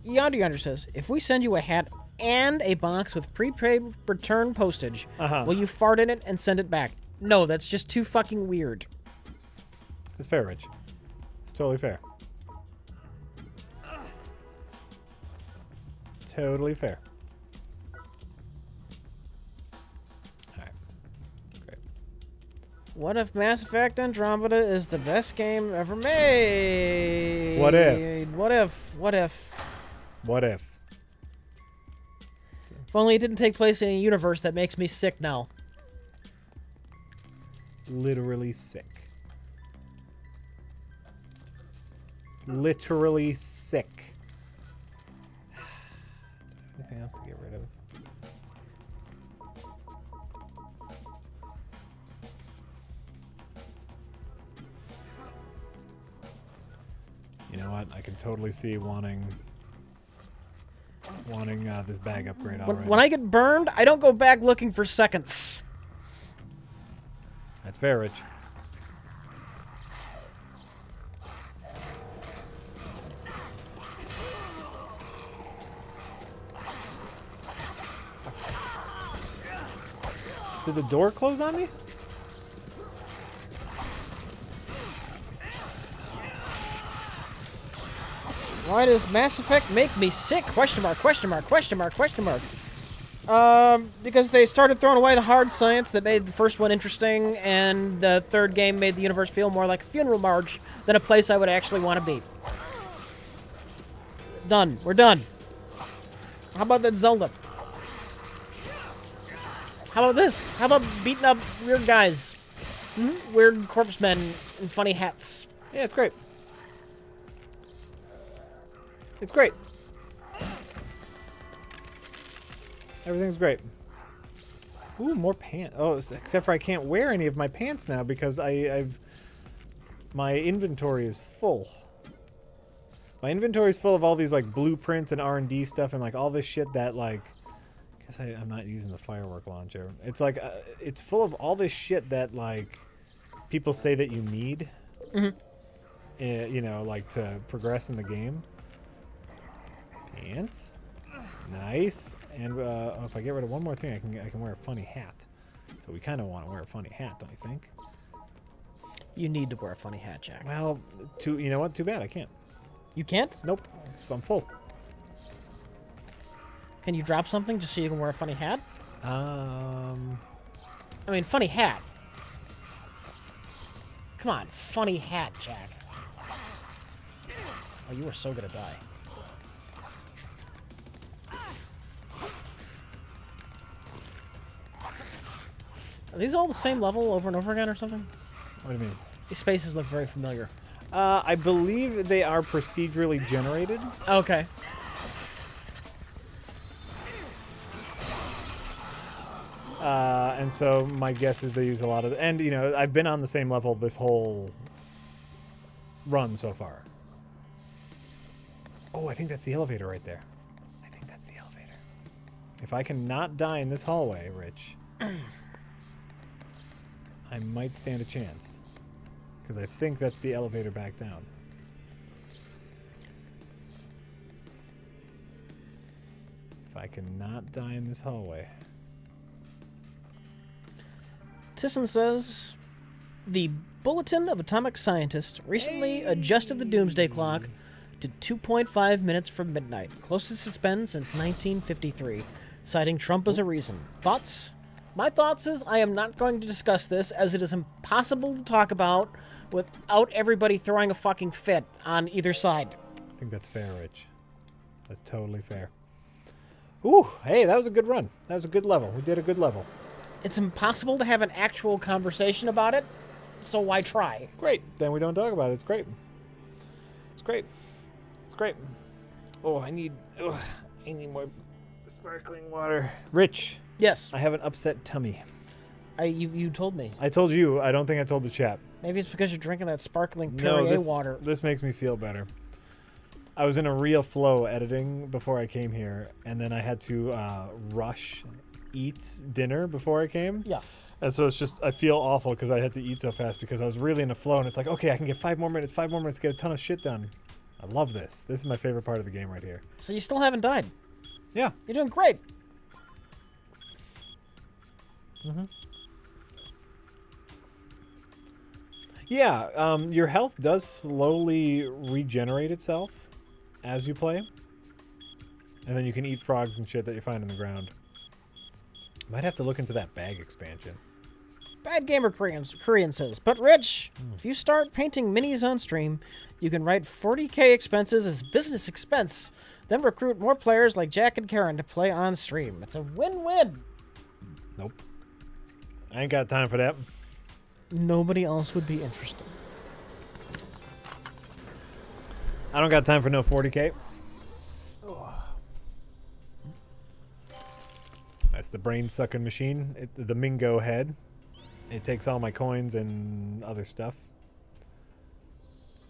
Yonder says, if we send you a hat and a box with prepaid return postage, will you fart in it and send it back? No, that's just too fucking weird. It's fair, Rich. It's totally fair. Totally fair. Alright. Great. What if Mass Effect Andromeda is the best game ever made? What if? What if? What if? What if? If only it didn't take place in a universe that makes me sick now. Literally sick. Literally sick. Anything else to get rid of? You know what? I can totally see wanting this bag upgrade already. When I get burned, I don't go back looking for seconds. That's fair, Rich. Did the door close on me? Why does Mass Effect make me sick? Question mark, question mark, question mark, question mark. Because they started throwing away the hard science that made the first one interesting, and the third game made the universe feel more like a funeral march than a place I would actually want to be. Done. We're done. How about that Zelda? How about this? How about beating up weird guys? Weird corpse men in funny hats. Yeah, it's great. It's great. Everything's great. Ooh, more pants. Oh, except for I can't wear any of my pants now because my inventory is full. My inventory is full of all these like blueprints and R&D stuff and like all this shit that like. I guess I'm not using the firework launcher. It's like it's full of all this shit that like people say that you need. You know, like to progress in the game. Pants. Nice. And if I get rid of one more thing, I can wear a funny hat. So we kind of want to wear a funny hat, don't you think? You need to wear a funny hat, Jack. Well, you know what? Too bad I can't. You can't? Nope. I'm full. Can you drop something just so you can wear a funny hat? I mean, funny hat. Come on, funny hat, Jack. Oh, you are so gonna die. Are these all the same level over and over again or something? What do you mean? These spaces look very familiar. I believe they are procedurally generated. Okay. And so my guess is they use a lot of... And, you know, I've been on the same level this whole run so far. Oh, I think that's the elevator right there. I think that's the elevator. If I can not die in this hallway, Rich, I might stand a chance. Because I think that's the elevator back down. If I cannot die in this hallway... Tisson says, the Bulletin of Atomic Scientists recently adjusted the doomsday clock to 2.5 minutes from midnight, closest it's been since 1953, citing Trump as a reason. Thoughts? My thoughts is I am not going to discuss this, as it is impossible to talk about without everybody throwing a fucking fit on either side. I think that's fair, Rich. That's totally fair. Ooh, hey, that was a good run. That was a good level. We did a good level. It's impossible to have an actual conversation about it, so why try? Great. Then we don't talk about it. It's great. It's great. It's great. Oh, I need more sparkling water. Rich, Yes, I have an upset tummy. you told me. I told you. I don't think I told the chat. Maybe it's because you're drinking that sparkling No, Perrier water. this makes me feel better. I was in a real flow editing before I came here, and then I had to rush eat dinner before I came. Yeah. And so it's just, I feel awful because I had to eat so fast because I was really in a flow, and it's like, okay, I can get 5 more minutes, get a ton of shit done. I love this. This is my favorite part of the game right here. So you still haven't died. Yeah. You're doing great. Yeah, your health does slowly regenerate itself as you play. And then you can eat frogs and shit that you find in the ground. Might have to look into that bag expansion. Bad Gamer Korean says, but Rich, if you start painting minis on stream, you can write 40K expenses as business expense, then recruit more players like Jack and Karen to play on stream. It's a win-win. Nope. I ain't got time for that. Nobody else would be interested. I don't got time for no 40K. That's the brain-sucking machine. The Mingo head. It takes all my coins and other stuff.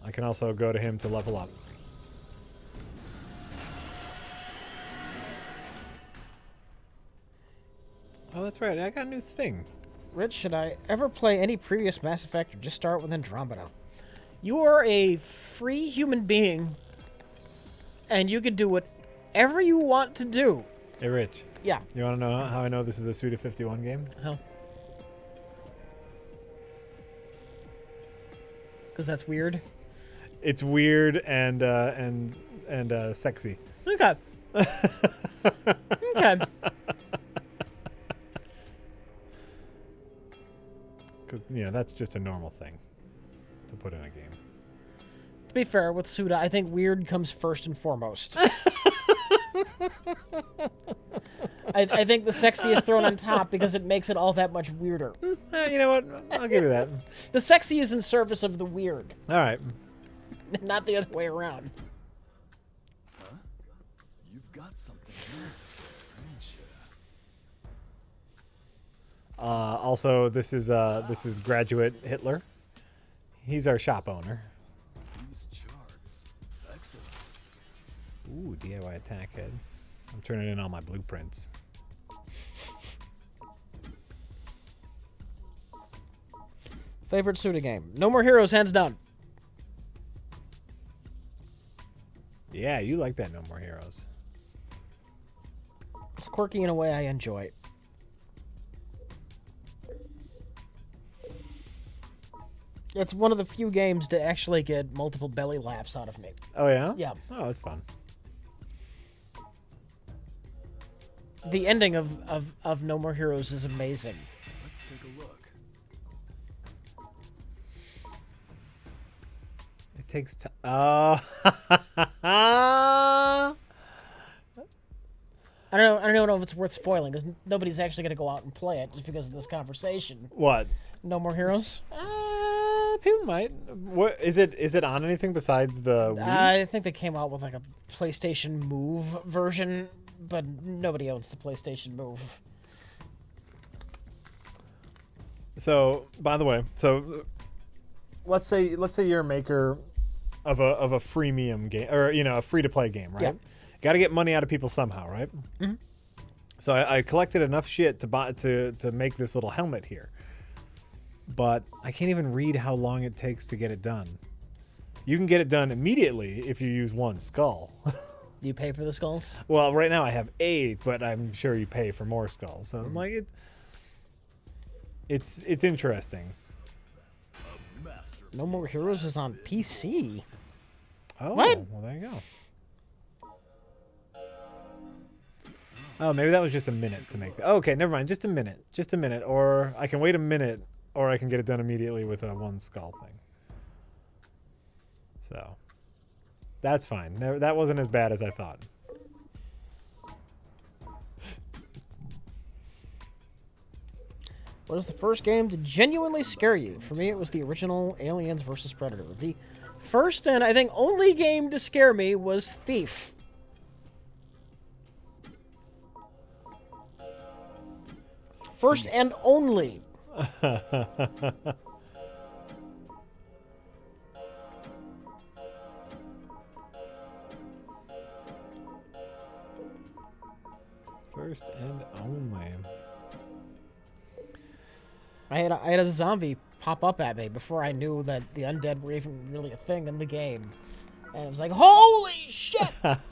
I can also go to him to level up. Oh, that's right. I got a new thing. Rich, should I ever play any previous Mass Effect or just start with Andromeda? You are a free human being, and you can do whatever you want to do. Hey, Rich. Yeah. You want to know how I know this is a Suda 51 game? How? Because that's weird. It's weird and sexy. Okay. Okay. Because, you know, that's just a normal thing to put in a game. To be fair, with Suda, I think weird comes first and foremost. I think the sexy is thrown on top because it makes it all that much weirder. You know what? I'll give you that. The sexy is in service of the weird, All right. not the other way around. You've got something nice there, haven't you? Also, this is Graduate Hitler. He's our shop owner. These charts. Excellent. Ooh, DIY attack head. I'm turning in all my blueprints. Favorite Suda game? No More Heroes, hands down. Yeah, you like that No More Heroes. It's quirky in a way I enjoy. It's one of the few games to actually get multiple belly laughs out of me. Oh, yeah? Yeah. Oh, that's fun. The ending of No More Heroes is amazing. Let's take a look. It takes time. Oh. I don't know if it's worth spoiling because nobody's actually going to go out and play it just because of this conversation. What? No More Heroes? people might. What is it? Is it on anything besides the Wii? I think they came out with like a PlayStation Move version, but nobody owns the PlayStation Move. So, by the way, let's say you're a maker of a freemium game, or a free to play game, right? Yeah. Got to get money out of people somehow, right? Mm-hmm. So I collected enough shit to make this little helmet here, but I can't even read how long it takes to get it done. You can get it done immediately if you use one skull. You pay for the skulls? Well, right now I have 8, but I'm sure you pay for more skulls. So I'm like it's interesting. Master. No More Heroes is on PC. Oh, What? well there you go. Oh, maybe that was just a minute to make. Oh, okay, never mind. Just a minute, or I can wait a minute, or I can get it done immediately with a one skull thing. So that's fine. That wasn't as bad as I thought. What is the first game to genuinely scare you? For me, it was the original Aliens vs. Predator. The first and I think only game to scare me was Thief. First and only. First and only. I had a zombie pop up at me before I knew that the undead were even really a thing in the game. And it was like, holy shit! A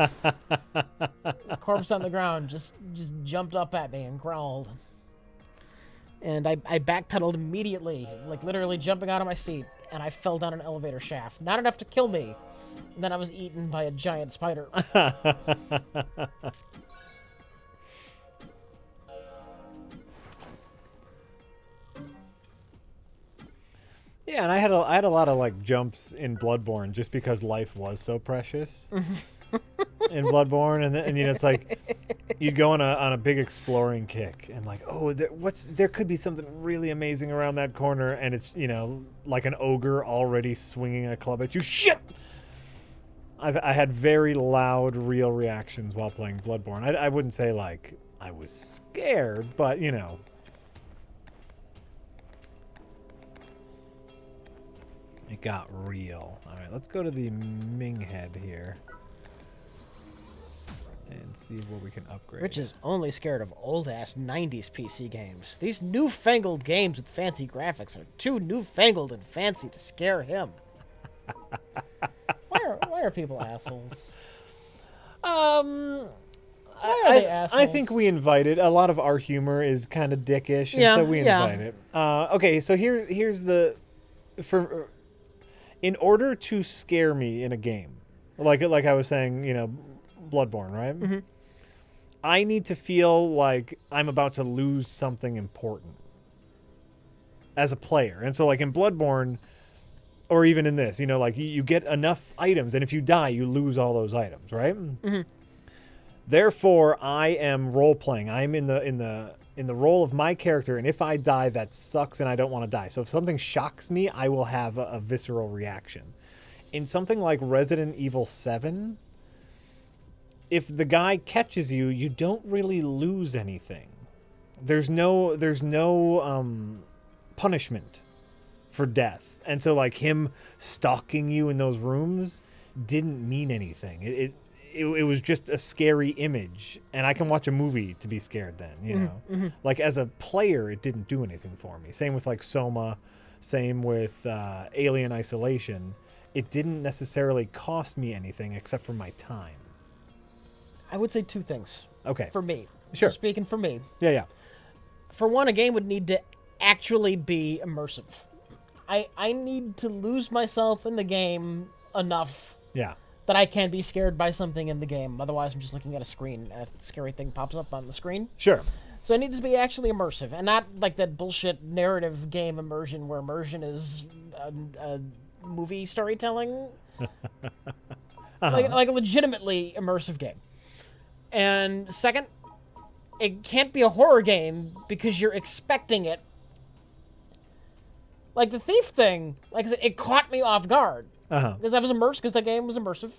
corpse on the ground just jumped up at me and growled. And I backpedaled immediately, like literally jumping out of my seat, and I fell down an elevator shaft. Not enough to kill me. And then I was eaten by a giant spider. Yeah, and I had a lot of like jumps in Bloodborne just because life was so precious in Bloodborne, and it's like you'd go on a big exploring kick, and like, oh, there could be something really amazing around that corner, and it's like an ogre already swinging a club at you. Shit! I had very loud, real reactions while playing Bloodborne. I wouldn't say like I was scared, but it got real. All right, let's go to the Ming head here and see what we can upgrade. Rich is only scared of old-ass 90s PC games. These newfangled games with fancy graphics are too newfangled and fancy to scare him. Why are people assholes? Why are they assholes? I think we invited. A lot of our humor is kind of dickish, and Yeah, so we yeah. invite it. Okay, so here's the in order to scare me in a game, like I was saying, Bloodborne, right? Mm-hmm. I need to feel like I'm about to lose something important as a player. And so like in Bloodborne, or even in this, like you get enough items, and if you die, you lose all those items, right? Mm-hmm. Therefore, I am role playing. I'm in the role of my character, and if I die, that sucks, and I don't want to die. So if something shocks me, I will have a visceral reaction. In something like Resident Evil 7, if the guy catches you, you don't really lose anything. There's no punishment for death. And so like him stalking you in those rooms didn't mean anything. It was just a scary image, and I can watch a movie to be scared then, Mm-hmm. Like as a player, it didn't do anything for me. Same with like Soma, same with Alien Isolation. It didn't necessarily cost me anything except for my time. I would say two things. Okay. For me. Sure. Just speaking for me. Yeah. For one, a game would need to actually be immersive. I need to lose myself in the game enough Yeah. that I can be scared by something in the game. Otherwise, I'm just looking at a screen and a scary thing pops up on the screen. Sure. So it needs to be actually immersive, and not like that bullshit narrative game immersion where immersion is a movie storytelling. Like a legitimately immersive game. And second, it can't be a horror game because you're expecting it Like the thief thing, like I said, it caught me off guard Uh-huh. because I was immersed because the game was immersive,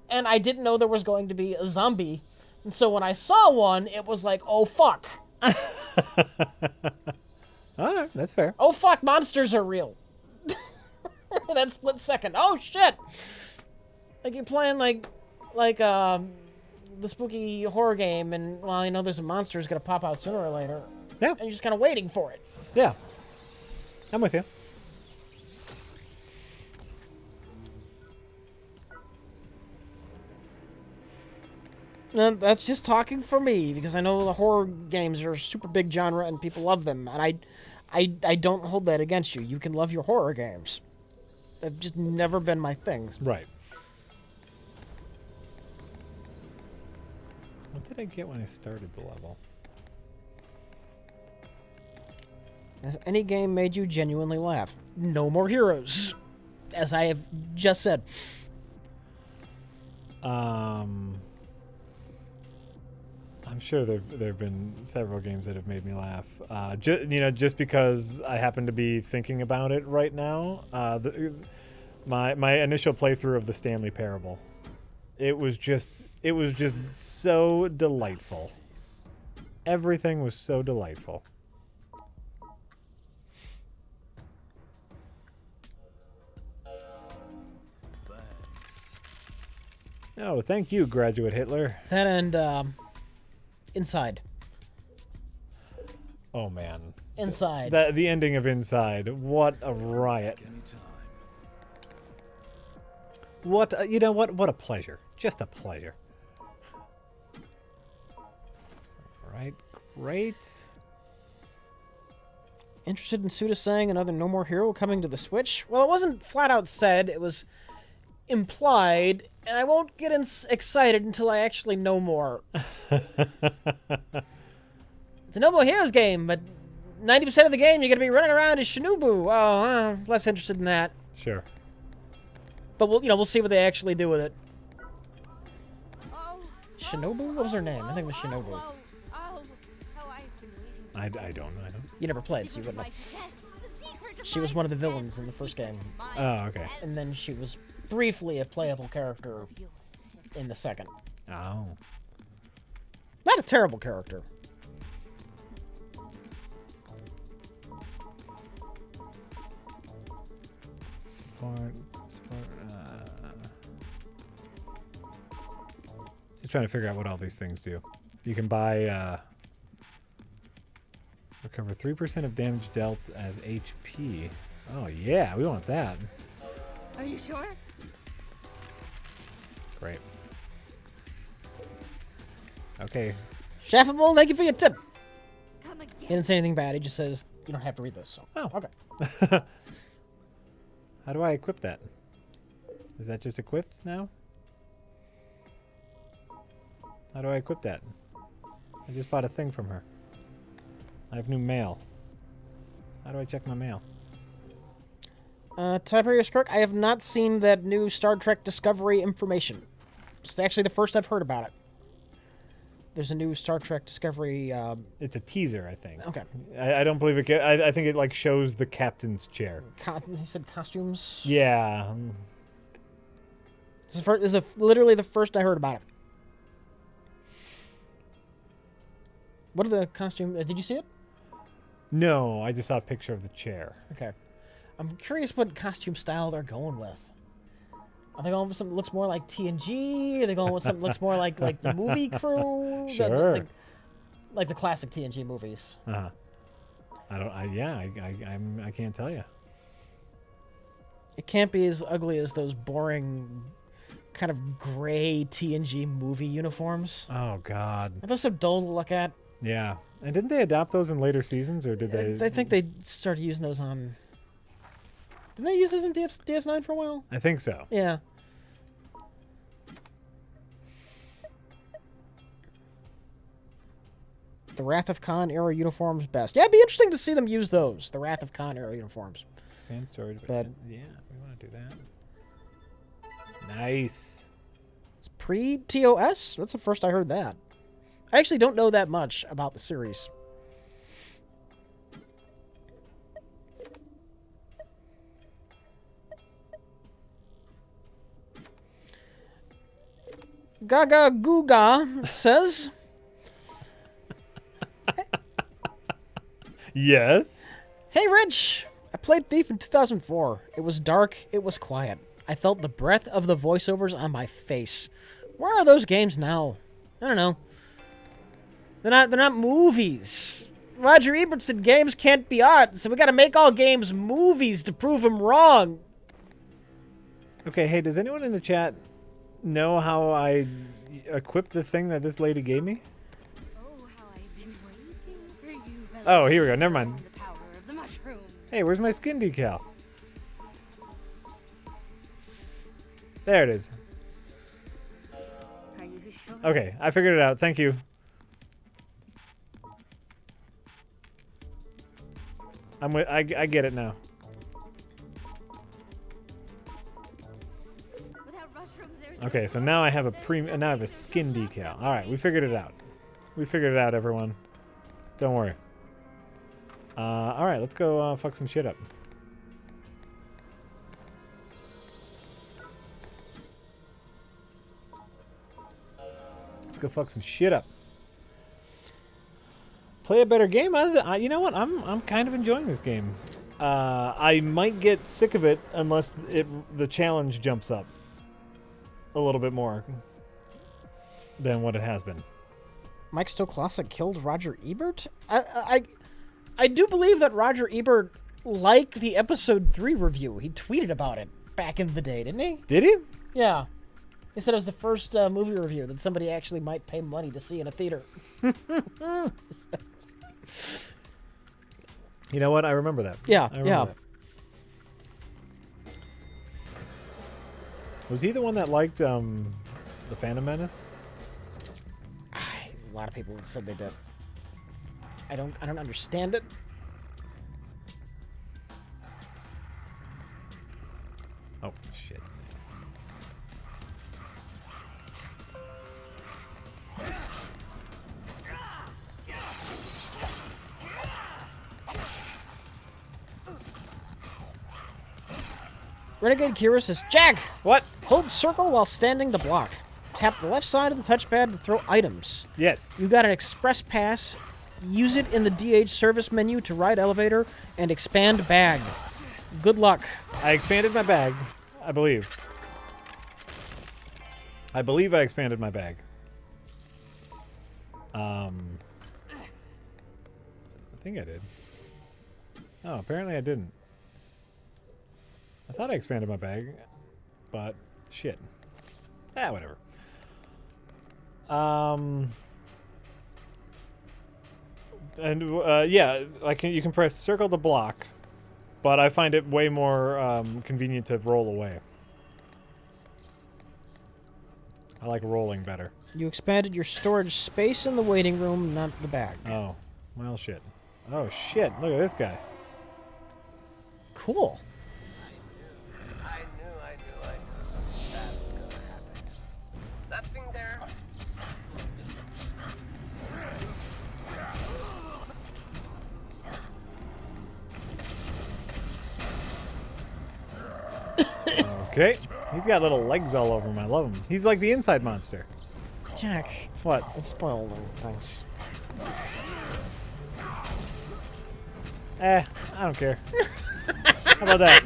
and I didn't know there was going to be a zombie, and so when I saw one, it was like, oh fuck, All right, that's fair. oh fuck, monsters are real. That split second, oh shit, like you're playing like the spooky horror game, and well, you know there's a monster who's gonna pop out sooner or later, Yeah, and you're just kind of waiting for it. yeah. I'm with you. And that's just talking for me because I know the horror games are a super big genre and people love them, and I don't hold that against you. You can love your horror games. They've just never been my thing. Right. What did I get when I started the level? Has any game made you genuinely laugh? No More Heroes, as I have just said. I'm sure there've been several games that have made me laugh. Just because I happen to be thinking about it right now. My initial playthrough of the Stanley Parable, it was just so delightful. Everything was so delightful. Oh, thank you, Graduate Hitler. That and Inside. Oh man, Inside. the ending of Inside. What a riot! Anytime. What What a pleasure! Just a pleasure. All right, great. Interested in Suda saying another No More Hero coming to the Switch? Well, it wasn't flat out said. It was implied, and I won't get excited until I actually know more. It's a No More Heroes game, but 90% of the game you're going to be running around as Shinobu. Oh, less interested in that. Sure. But we'll see what they actually do with it. Shinobu? What was her name? I think it was Shinobu. I don't know. You never played, so you wouldn't know. She was one of the villains in the first game, Oh, okay. and then she was briefly a playable character in the second. Oh. Not a terrible character. Just trying to figure out what all these things do. You can buy recover 3% of damage dealt as HP. Oh yeah, we want that. Are you sure? Great. Okay. Shaffable, thank you for your tip. Come He again. didn't say anything bad. He just says you don't have to read this. So. Oh. Okay. How do I equip that? Is that just equipped now? How do I equip that? I just bought a thing from her. I have new mail. How do I check my mail? Tiberius Kirk, I have not seen that new Star Trek Discovery information. It's actually the first I've heard about it. There's a new Star Trek Discovery. It's a teaser, I think. Okay. I don't believe it. I think it like shows the captain's chair. He said costumes. Yeah. This is literally the first I heard about it. What are the costumes? Did you see it? No, I just saw a picture of the chair. Okay. I'm curious what costume style they're going with. Are they going with something that looks more like TNG? Are they going with something that looks more like the movie crew? Sure. Like the classic TNG movies. Uh-huh. I can't tell you. It can't be as ugly as those boring, kind of gray TNG movie uniforms. Oh God. Are those so dull to look at? Yeah. And didn't they adopt those in later seasons, or did they? I think they started using those on. Didn't they use those in DS9 for a while? I think so. Yeah. The Wrath of Khan era uniforms best. Yeah, it'd be interesting to see them use those. The Wrath of Khan era uniforms. Expand storage. But- Yeah, we want to do that. Nice. It's pre-TOS? That's the first I heard that. I actually don't know that much about the series. Gaga Guga says, Yes. "Hey Rich, I played Thief in 2004. It was dark, it was quiet. I felt the breath of the voiceovers on my face. Where are those games now? I don't know. They're not movies. Roger Ebert said games can't be art, so we gotta make all games movies to prove him wrong." Okay, hey, does anyone in the chat know how I equipped the thing that this lady gave me? Oh, how I've been waiting for you. Oh, here we go. Never mind. The power of the mushroom. Hey, where's my skin decal? There it is. Are you sure? Okay, I figured it out. Thank you. I get it now. Without mushrooms, there's Okay, so now I have now I have a skin decal. All right, we figured it out. We figured it out, everyone. Don't worry. All right, let's go fuck some shit up. Let's go fuck some shit up. Play a better game. You know what? I'm kind of enjoying this game. I might get sick of it unless the challenge jumps up a little bit more than what it has been. Mike Stowe Classic killed Roger Ebert? I do believe that Roger Ebert liked the episode 3 review. He tweeted about it back in the day, didn't he? Did he? Yeah. He said it was the first movie review that somebody actually might pay money to see in a theater. You know what? I remember that. Yeah, I remember that. Was he the one that liked the Phantom Menace? A lot of people said they did. I don't understand it. Oh shit. Renegade Kira says, "Jack, What? hold circle while standing to block. Tap the left side of the touchpad to throw items. Yes. You got an express pass. Use it in the DH service menu to ride elevator and expand bag. Good luck." I expanded my bag, I believe. I believe I expanded my bag. I think I did. Oh, apparently I didn't. I thought I expanded my bag, but shit. Whatever. Yeah, you can press circle to block, but I find it way more convenient to roll away. I like rolling better. You expanded your storage space in the waiting room, not the bag. Oh, well, shit. Oh, shit. Look at this guy. Cool. I knew something bad was gonna happen. Nothing there. Okay. He's got little legs all over him. I love him. He's like the inside monster. Jack, It's what? don't spoil things. I don't care. How about that?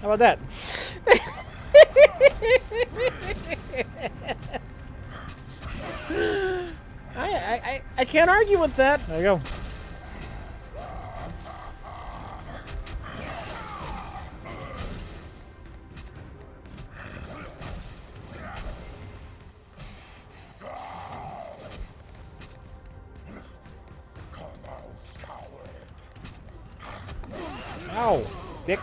How about that? I can't argue with that. There you go. Ow, dick.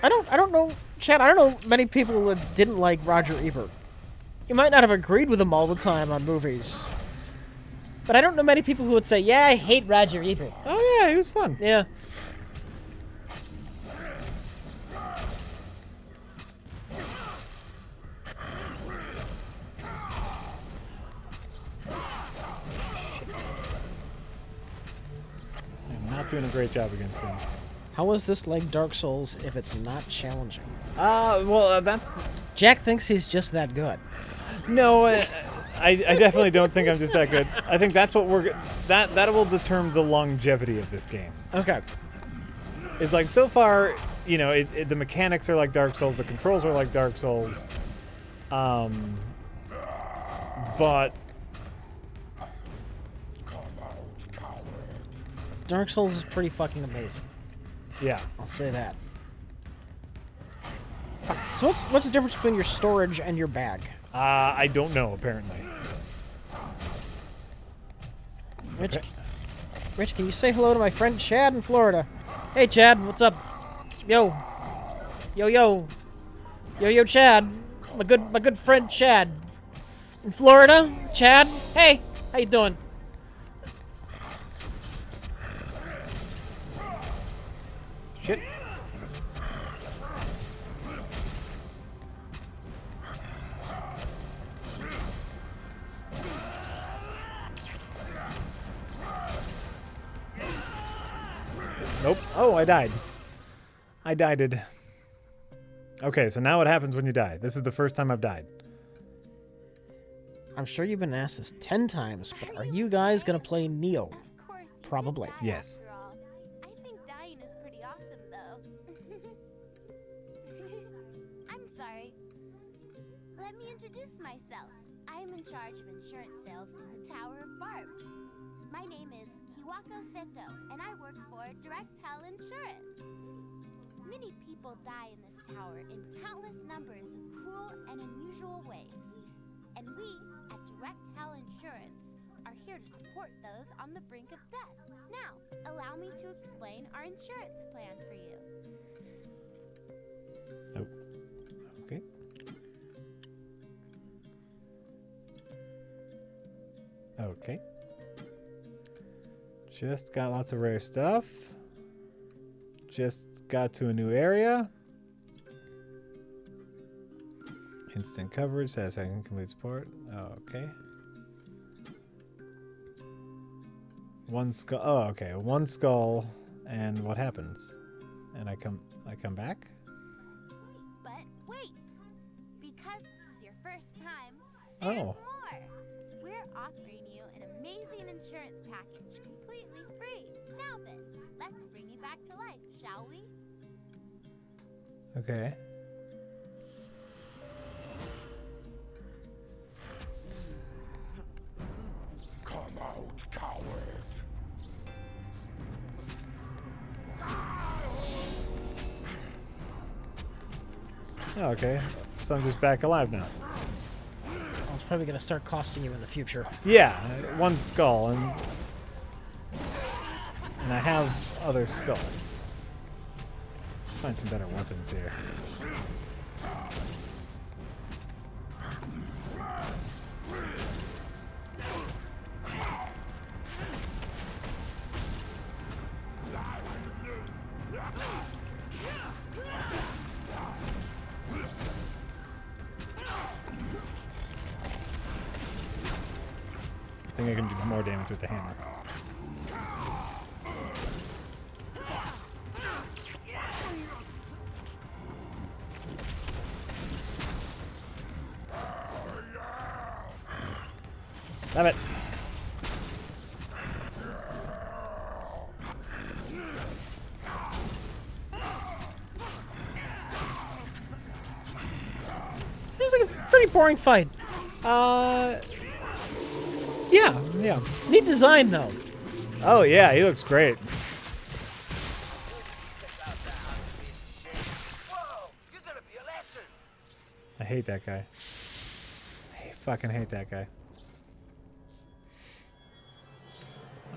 I don't know, Chad. I don't know many people that didn't like Roger Ebert. You might not have agreed with him all the time on movies, but I don't know many people who would say, "Yeah, I hate Roger Ebert." Oh yeah, he was fun. Yeah. I'm not doing a great job against him. How is this like Dark Souls if it's not challenging? Well, that's Jack thinks he's just that good. no. I definitely don't think I'm just that good. I think that's what that will determine the longevity of this game. Okay. Is like so far, you know, the mechanics are like Dark Souls, the controls are like Dark Souls, but Dark Souls is pretty fucking amazing. yeah, I'll say that. So what's the difference between your storage and your bag? I don't know apparently. Rich, Okay. Rich, can you say hello to my friend Chad in Florida? Hey, Chad, what's up? Yo, yo, Chad, my good friend Chad in Florida. Chad, hey, how you doing? Shit. Nope. Oh, I died. I died. Okay, so now what happens when you die? This is the first time I've died. I'm sure you've been asked this 10 times, but are you guys gonna play Neo? Of course. you Probably. did die Yes. after all. I think dying is pretty awesome, though. I'm sorry. Let me introduce myself. I am in charge of insurance sales in the Tower of Barbs. My name is Kiwako Seto, and I work for Direct Hell Insurance. Many people die in this tower in countless numbers of cruel and unusual ways. And we, at Direct Hell Insurance, are here to support those on the brink of death. Now, allow me to explain our insurance plan for you. Oh. Okay. Okay. Just got lots of rare stuff. Just got to a new area. Instant coverage, satisfying complete support. Okay. One skull. Oh, okay. One skull, and what happens? And I come back. But wait! Because this is your first time, there's Oh. more! We're offering you an amazing insurance package completely free. Now then, let's bring you back to life, shall we? Okay. Come out, coward. Oh, okay. So I'm just back alive now. Well, it's probably gonna start costing you in the future. Yeah, one skull, and I have other skulls. Let's find some better weapons here. I think I can do more damage with the hammer. Damn it. Seems like a pretty boring fight. Yeah. Neat design though. Oh yeah, he looks great. Whoa! You're gonna be a legend! I hate that guy. I fucking hate that guy.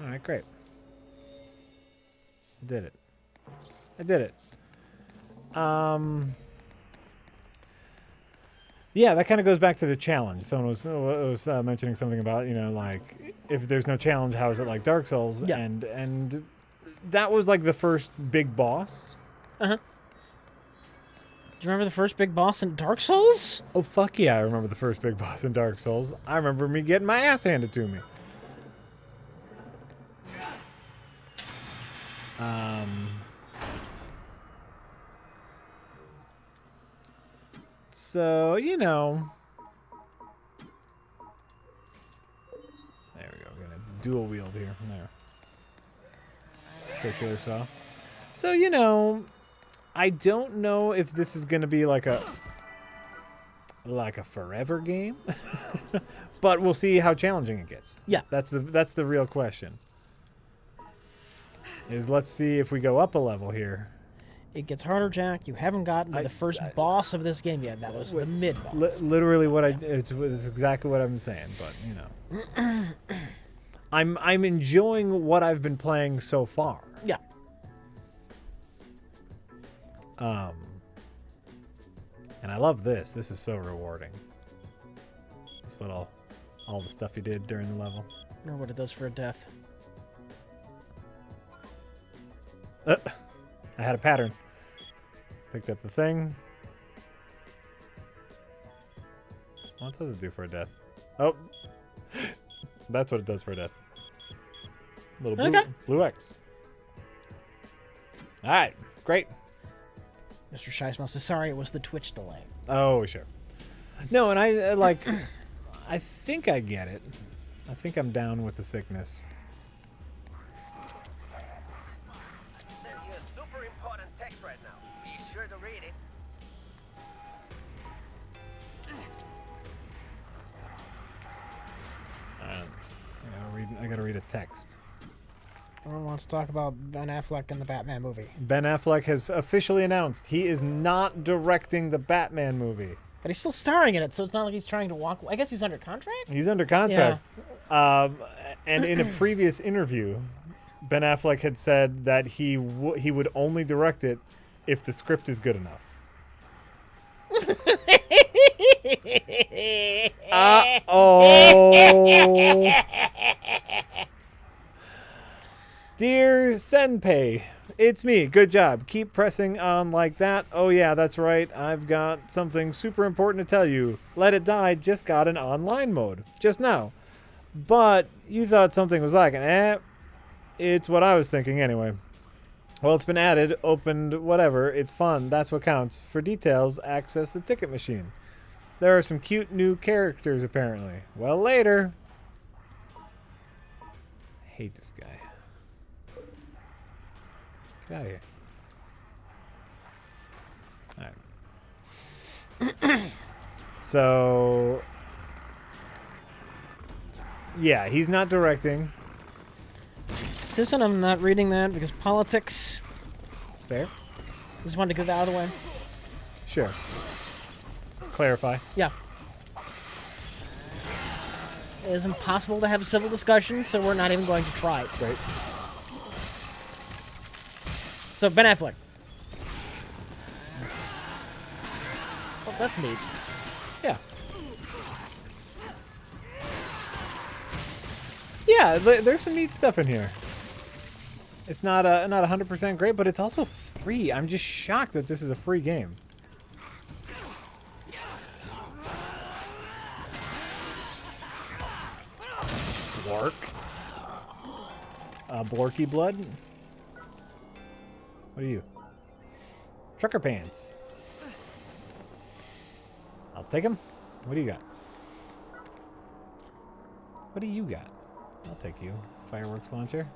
Alright, great. I did it. I did it. Yeah, that kind of goes back to the challenge. Someone was mentioning something about, you know, like, if there's no challenge, how is it like Dark Souls? Yeah. And that was like the first big boss. Do you remember the first big boss in Dark Souls? Oh, fuck yeah, I remember the first big boss in Dark Souls. I remember me getting my ass handed to me. So, you know. There we go. We're going to dual wield here. There. Circular saw. So, you know, I don't know if this is going to be like a forever game. But we'll see how challenging it gets. Yeah. That's the real question. Let's see if we go up a level here. It gets harder, Jack. You haven't gotten to the first boss of this game yet. That was the mid-boss. Literally what it's exactly what I'm saying, but you know. I'm enjoying what I've been playing so far. Yeah. And I love this. This is so rewarding. This little all the stuff you did during the level. I wonder what it does for a death. I had a pattern. Picked up the thing. What does it do for a death? Oh. That's what it does for a death. Little blue X. Alright, great. Mr. Scheisman says, sorry, it was the Twitch delay. Oh, sure. No, and I like... I think I get it. I think I'm down with the sickness. I sent you a super important text right now. Be sure to read it. I gotta read a text. Everyone wants to talk about Ben Affleck in the Batman movie. Ben Affleck has officially announced he is not directing the Batman movie. But he's still starring in it, so it's not like he's trying to walk... I guess he's under contract? He's under contract. And in a previous interview, Ben Affleck had said that he would only direct it if the script is good enough. Uh-oh. Dear Senpei, it's me. Good job. Keep pressing on like that. Oh yeah, that's right. I've got something super important to tell you. Let It Die just got an online mode. Just now. But you thought something was lacking. It's what I was thinking anyway. Well, it's been added, opened, whatever. It's fun. That's what counts. For details, access the ticket machine. There are some cute new characters, apparently. Well, later. I hate this guy. Get out of here. Alright. So... yeah, he's not directing. Listen, I'm not reading that because politics. It's fair. Just wanted to get that out of the way. Sure. Let's clarify. Yeah. It is impossible to have a civil discussion, so we're not even going to try. Great. So, Ben Affleck. Oh, that's neat. Yeah. Yeah, there's some neat stuff in here. It's not 100% great, but it's also free. I'm just shocked that this is a free game. Blork. Blorky blood. What are you? Trucker pants. I'll take them. What do you got? What do you got? I'll take you. Fireworks launcher.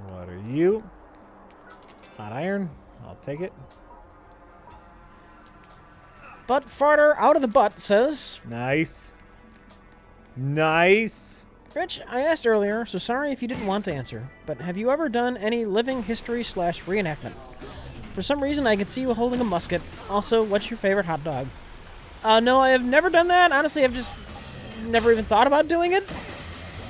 What are you? Hot iron. I'll take it. Butt farter out of the butt says, Nice. Nice. Rich, I asked earlier, so sorry if you didn't want to answer, but have you ever done any living history / reenactment? For some reason, I could see you holding a musket. Also, what's your favorite hot dog? No, I have never done that. Honestly, I've just never even thought about doing it.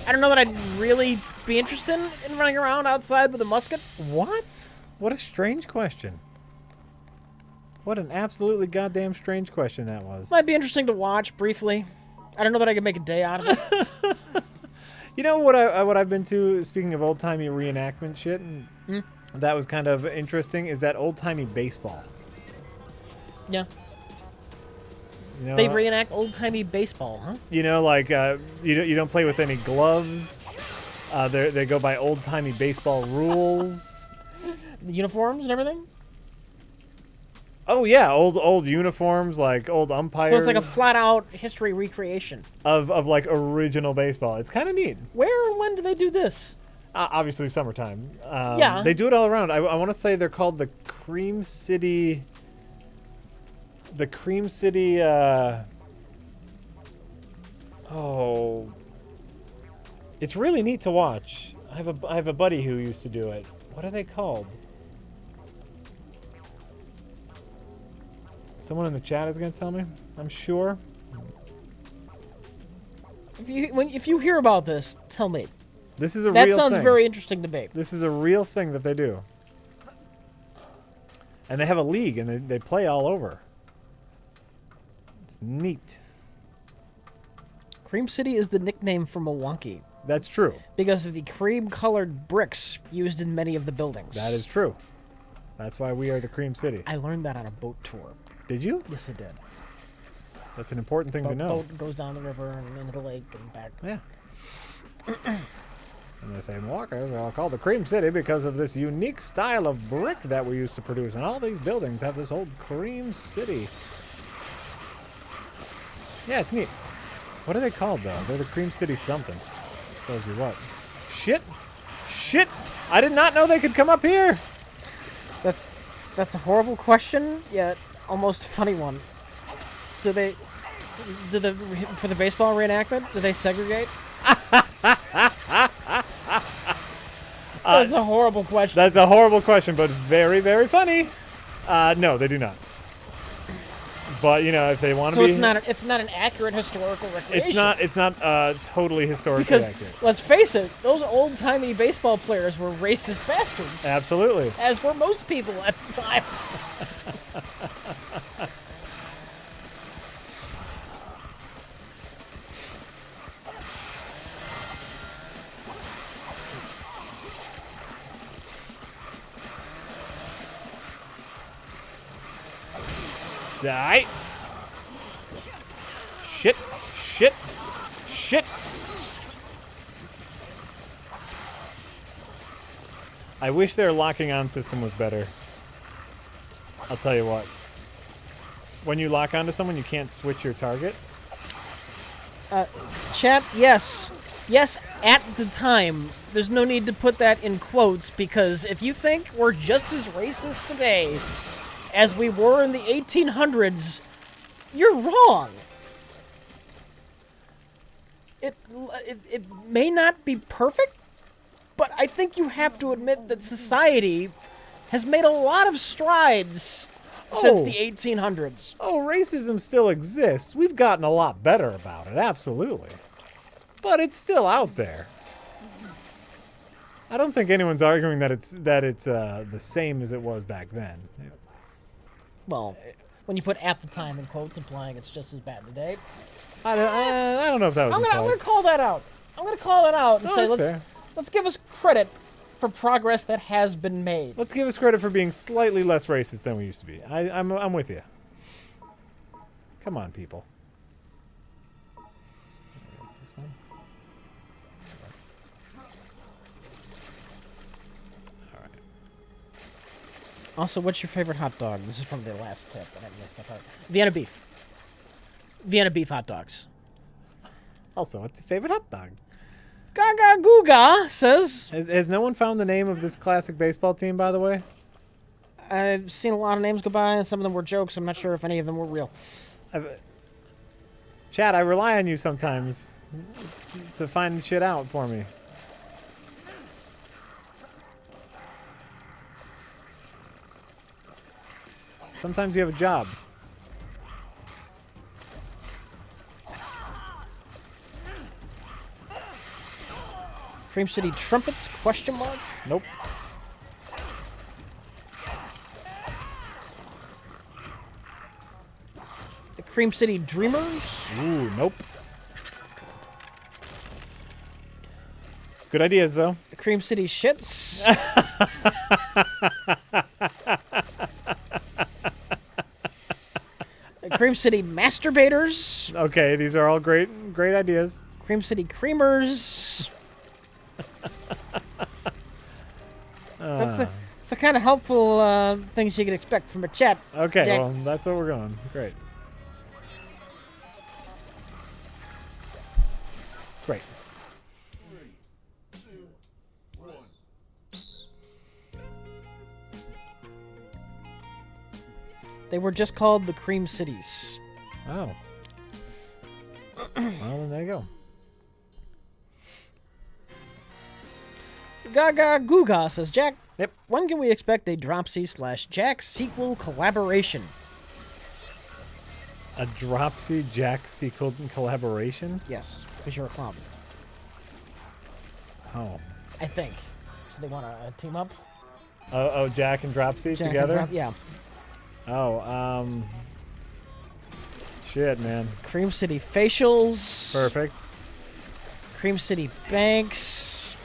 I don't know that I'd really be interested in running around outside with a musket. What? What a strange question. What an absolutely goddamn strange question that was. Might be interesting to watch briefly. I don't know that I could make a day out of it. You know what I've been to, speaking of old-timey reenactment shit, and that was kind of interesting, is that old-timey baseball. Yeah. You know, They reenact old-timey baseball, huh? you know, like, you don't play with any gloves. They go by old-timey baseball rules. The uniforms and everything? Oh yeah, old uniforms, like old umpires. So it's like a flat-out history recreation. of like original baseball. It's kind of neat. Where and when do they do this? Obviously summertime. Yeah. They do it all around. I want to say they're called the Cream City. The Cream City. Oh, it's really neat to watch. I have a buddy who used to do it. What are they called? Someone in the chat is going to tell me. I'm sure. If you hear about this, tell me. This is a That real sounds thing. very interesting to me. This is a real thing that they do. And they have a league, and they play all over. It's neat. Cream City is the nickname for Milwaukee That's true. because of the cream-colored bricks used in many of the buildings. That is true. That's why we are the Cream City. I learned that on a boat tour. Did you? Yes, I did. That's an important thing to know. Boat goes down the river and into the lake and back. Yeah. And they say Milwaukee is called the Cream City because of this unique style of brick that we used to produce. And all these buildings have this old Cream City. Yeah, it's neat. What are they called, though? They're the Cream City something. Tells you what. Shit! Shit! I did not know they could come up here! That's a horrible question, yet almost a funny one. For the baseball reenactment, do they segregate? That's a horrible question. That's a horrible question, but very, very funny. No, they do not. But you know, if they want to So be, it's not an accurate historical recreation. It's not totally historically because accurate. let's face it, those old timey baseball players were racist bastards. Absolutely. As were most people at the time. Die. Shit. Shit. Shit. I wish their locking on system was better. I'll tell you what. When you lock onto someone, you can't switch your target. Chat, yes. Yes, at the time. There's no need to put that in quotes because if you think we're just as racist today as we were in the 1800s, you're wrong. It may not be perfect, but I think you have to admit that society has made a lot of strides since Oh. the 1800s. Oh, racism still exists. We've gotten a lot better about it, absolutely. But it's still out there. I don't think anyone's arguing that it's the same as it was back then. Well, when you put "at the time" in quotes, implying it's just as bad today. I don't know if that was I'm gonna implied. call that out. I'm gonna call it out and No, say that's fair. let's give us credit for progress that has been made. Let's give us credit for being slightly less racist than we used to be. I'm with you. Come on, people. This one. All right. Also, what's your favorite hot dog? This is from the last tip, and I missed that part. Vienna beef. Vienna beef hot dogs. Also, what's your favorite hot dog? Gaga Googa says, Has no one found the name of this classic baseball team, by the way? I've seen a lot of names go by, and some of them were jokes. I'm not sure if any of them were real. Chad, I rely on you sometimes to find shit out for me. Sometimes you have a job. Cream City Trumpets? Question mark. Nope. The Cream City Dreamers. Ooh, nope. Good ideas, though. The Cream City Shits. The Cream City Masturbators. Okay, these are all great ideas. Cream City Creamers. That's It's the kind of helpful things you can expect from a chat. Okay, Jack. well, that's what we're going. Great. Great. They were just called the Cream Cities. Oh. Well, then there you go. Gaga Guga says, Jack, Yep. when can we expect a Dropsy/Jack sequel collaboration? A Dropsy Jack sequel collaboration? Yes, because you're a clown. Oh. I think. So they want to team up? Oh, Jack and Dropsy Jack and together? Yeah. Oh, shit, man. Cream City facials. Perfect. Cream City banks.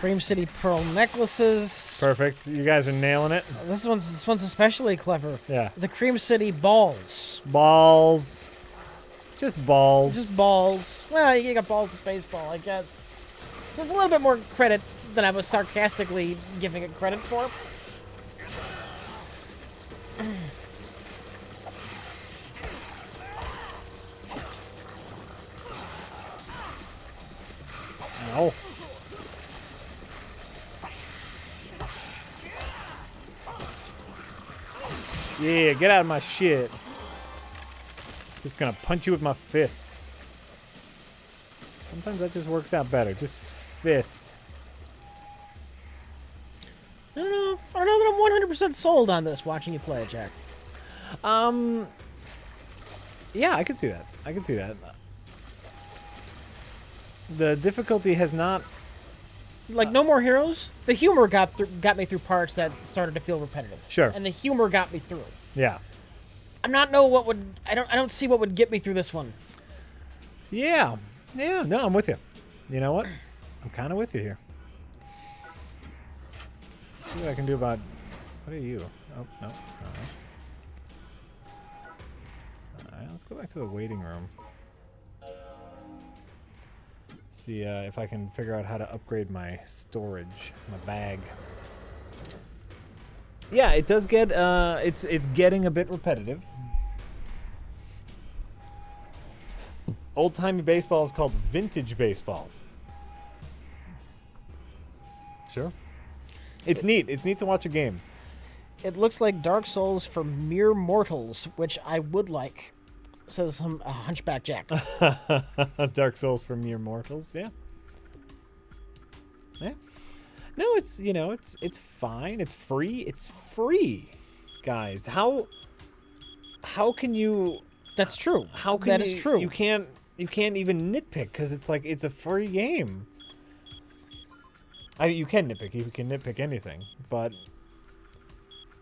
Cream City pearl necklaces. Perfect. You guys are nailing it. This one's especially clever. Yeah. The Cream City balls. Balls. Just balls. Just balls. Well, you got balls with baseball, I guess. So it's a little bit more credit than I was sarcastically giving it credit for. Ow. Yeah, get out of my shit. Just gonna punch you with my fists. Sometimes that just works out better. Just fist. I don't know that I'm 100% sold on this watching you play it, Jack. Yeah, I can see that. I can see that. The difficulty has not. Like No More Heroes, the humor got me through parts that started to feel repetitive. Sure. And the humor got me through. Yeah. I don't see what would get me through this one. Yeah. Yeah. No, I'm with you. You know what? I'm kind of with you here. See what I can do about. What are you? Oh no. All right, let's go back to the waiting room. See if I can figure out how to upgrade my storage, my bag. Yeah, it does get. It's getting a bit repetitive. Old-timey baseball is called vintage baseball. Sure. It's neat. It's neat to watch a game. It looks like Dark Souls for mere mortals, which I would like, says Hunchback Jack. Dark Souls for mere mortals. Yeah. Yeah. No, it's it's fine. It's free. It's free, guys. How can you? That's true. How can that is true. You can't even nitpick because it's like it's a free game. You can nitpick. You can nitpick anything, but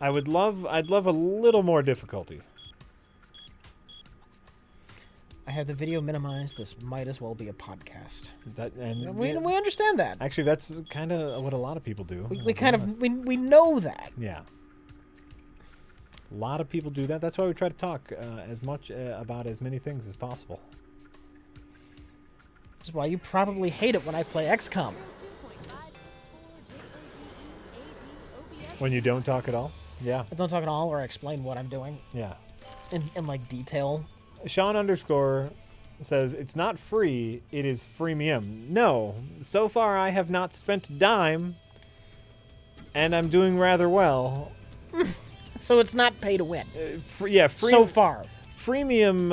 I'd love a little more difficulty. I have the video minimized. This might as well be a podcast. We We understand that. actually, that's kind of what a lot of people do. We kind of we know that. Yeah. A lot of people do that. That's why we try to talk as much about as many things as possible. That's why you probably hate it when I play XCOM. When you don't talk at all? Yeah. I don't talk at all or explain what I'm doing Yeah. in like detail. Sean _ says, it's not free, it is freemium. No, so far I have not spent a dime, and I'm doing rather well. So it's not pay to win. So far. Freemium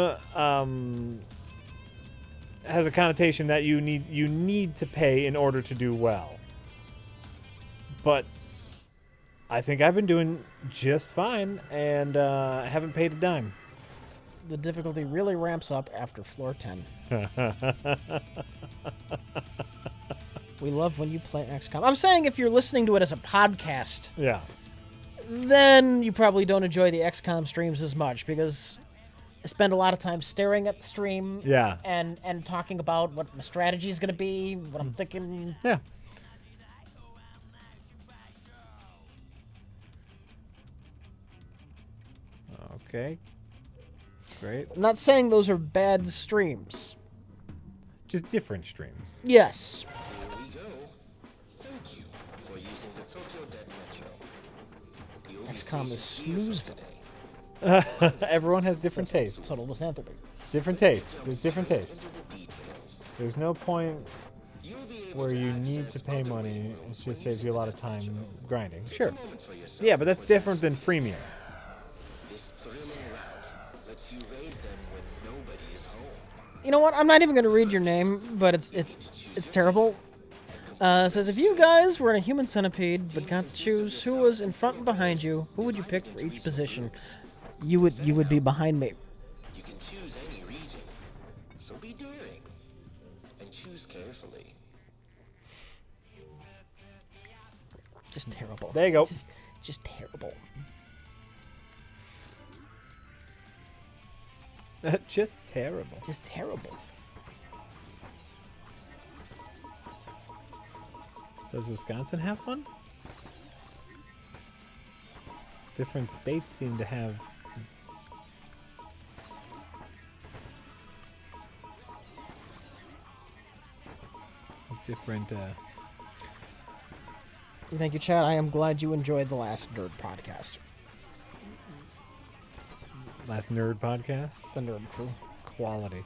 has a connotation that you need to pay in order to do well. But I think I've been doing just fine, and I haven't paid a dime. The difficulty really ramps up after floor 10. We love when you play XCOM. I'm saying if you're listening to it as a podcast, Yeah. then you probably don't enjoy the XCOM streams as much because I spend a lot of time staring at the stream Yeah. and talking about what my strategy is going to be, what I'm thinking. Yeah. Okay. Great. I'm not saying those are bad streams. Just different streams. Yes. Here we go. Thank you for using the Tokyo Deck Metro. XCOM is Snoozeville. Everyone has different tastes. Total misanthropy. Different tastes. There's different tastes. There's no point where you need to pay money. It just saves you a lot of time grinding. Sure. Yeah, but that's different than freemium. You know what? I'm not even going to read your name, but it's terrible. It says, if you guys were in a human centipede but got to choose who was in front and behind you, who would you pick for each position? You would be behind me. You can choose any region, so be daring and choose carefully. Just terrible. There you go. Just terrible. Just terrible. Just terrible. Does Wisconsin have one? Different states seem to have different. Thank you, Chad. I am glad you enjoyed the last Nerd podcast. Last nerd podcast. The Nerd Crew. Quality.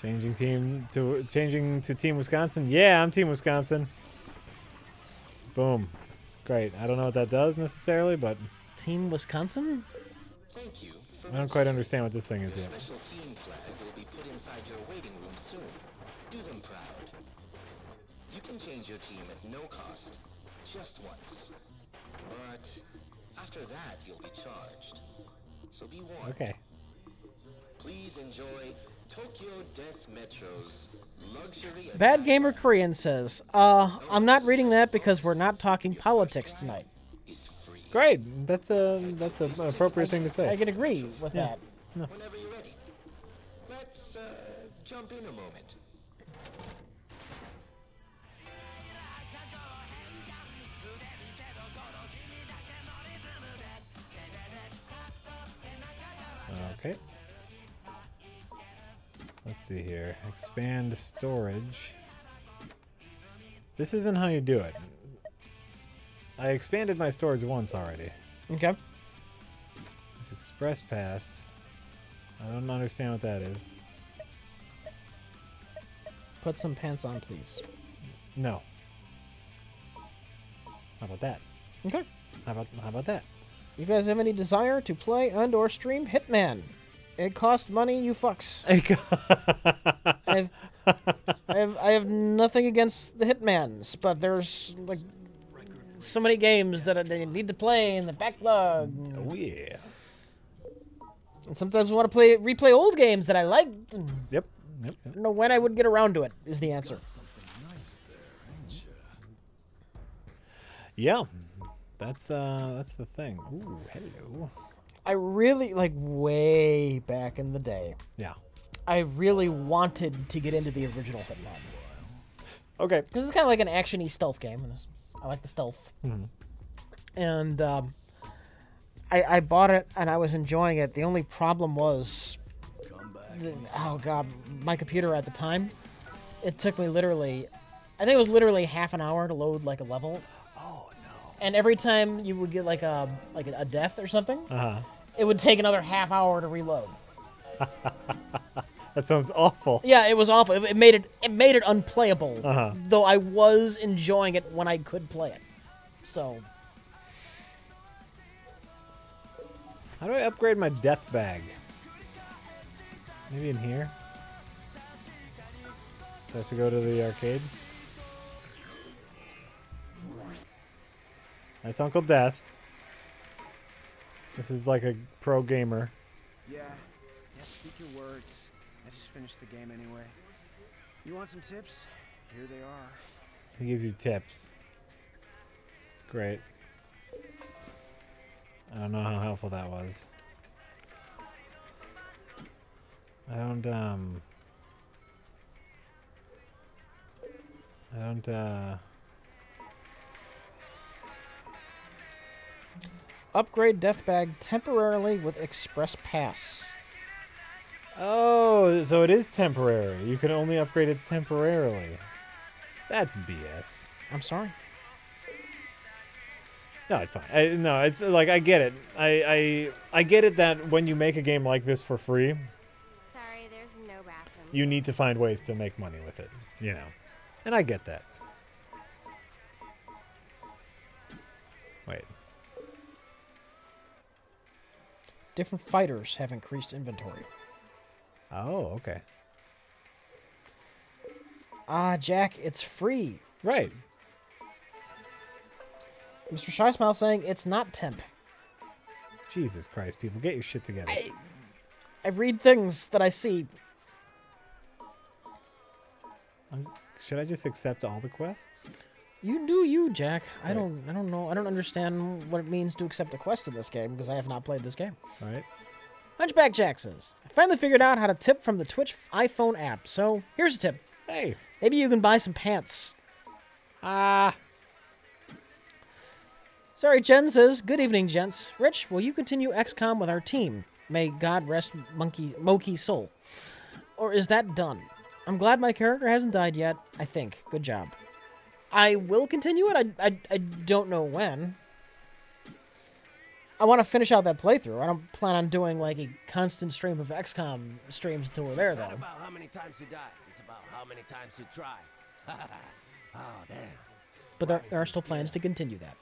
Changing to Team Wisconsin. Yeah, I'm Team Wisconsin. Boom. Great. I don't know what that does necessarily, but Team Wisconsin? Thank you. I don't quite understand what this thing is yet. Special team flag will be put inside your waiting room soon. Do them proud. You can change your team at no cost, just once. But after that, you'll be charged. So be warned. Okay. Please enjoy Tokyo Death Metro's luxury. Bad Gamer Korean says, I'm not reading that because we're not talking politics tonight. is free Great. That's an appropriate thing to say. I can agree with that. whenever you're ready. Let's jump in a moment. Okay. Let's see here. Expand storage. This isn't how you do it. I expanded my storage once already. Okay. This Express Pass. I don't understand what that is. Put some pants on, please. No. How about that? Okay. How about that? You guys have any desire to play and or stream Hitman? It costs money, you fucks. I have nothing against the Hitmans, but there's like so many games that they need to play in the backlog. Oh yeah. And sometimes I want to replay old games that I liked. And Yep. I don't know when I would get around to it, is the answer. Yeah. That's the thing. Ooh, hello. I really, like, way back in the day, Yeah. I really wanted to get into the original Hitman. Okay. Because it's kind of like an action-y stealth game. And I like the stealth. And I bought it, and I was enjoying it. The only problem was, oh god, my computer at the time, it took me literally, I think it was literally half an hour to load like a level. Oh no. And every time you would get like a death or something, Uh-huh. it would take another half hour to reload. That sounds awful. Yeah, it was awful. It made it unplayable. Uh-huh. Though I was enjoying it when I could play it. So How do I upgrade my death bag? Maybe in here? Do I have to go to the arcade? That's Uncle Death. This is like a pro gamer. Yeah, speak your words. I just finished the game anyway. You want some tips? Here they are. He gives you tips. Great. I don't know how helpful that was. I don't upgrade death bag temporarily with Express Pass. Oh, so it is temporary. You can only upgrade it temporarily. That's BS. I'm sorry. No, it's fine. No, it's like I get it. I get it that when you make a game like this for free, Sorry, there's no bathroom. you need to find ways to make money with it, you know. And I get that. Wait. Different fighters have increased inventory. Oh, okay. Ah, Jack, it's free. Right. Mr. Shy Smile saying it's not temp. Jesus Christ, people, get your shit together. I read things that I see. Should I just accept all the quests? You do you, Jack. I Right. don't know. I don't understand what it means to accept a quest in this game because I have not played this game. All right. Hunchback Jack says, I finally figured out how to tip from the Twitch iPhone app. So here's a tip. Hey. Maybe you can buy some pants. Ah. Sorry, Jen says, good evening, gents. Rich, will you continue XCOM with our team? May God rest Moki's soul. Or is that done? I'm glad my character hasn't died yet, I think. Good job. I will continue it. I don't know when. I want to finish out that playthrough. I don't plan on doing like a constant stream of XCOM streams until we're there, It's not though. about how many times you die. It's about how many times you try. Oh, damn. But there are still plans to continue that.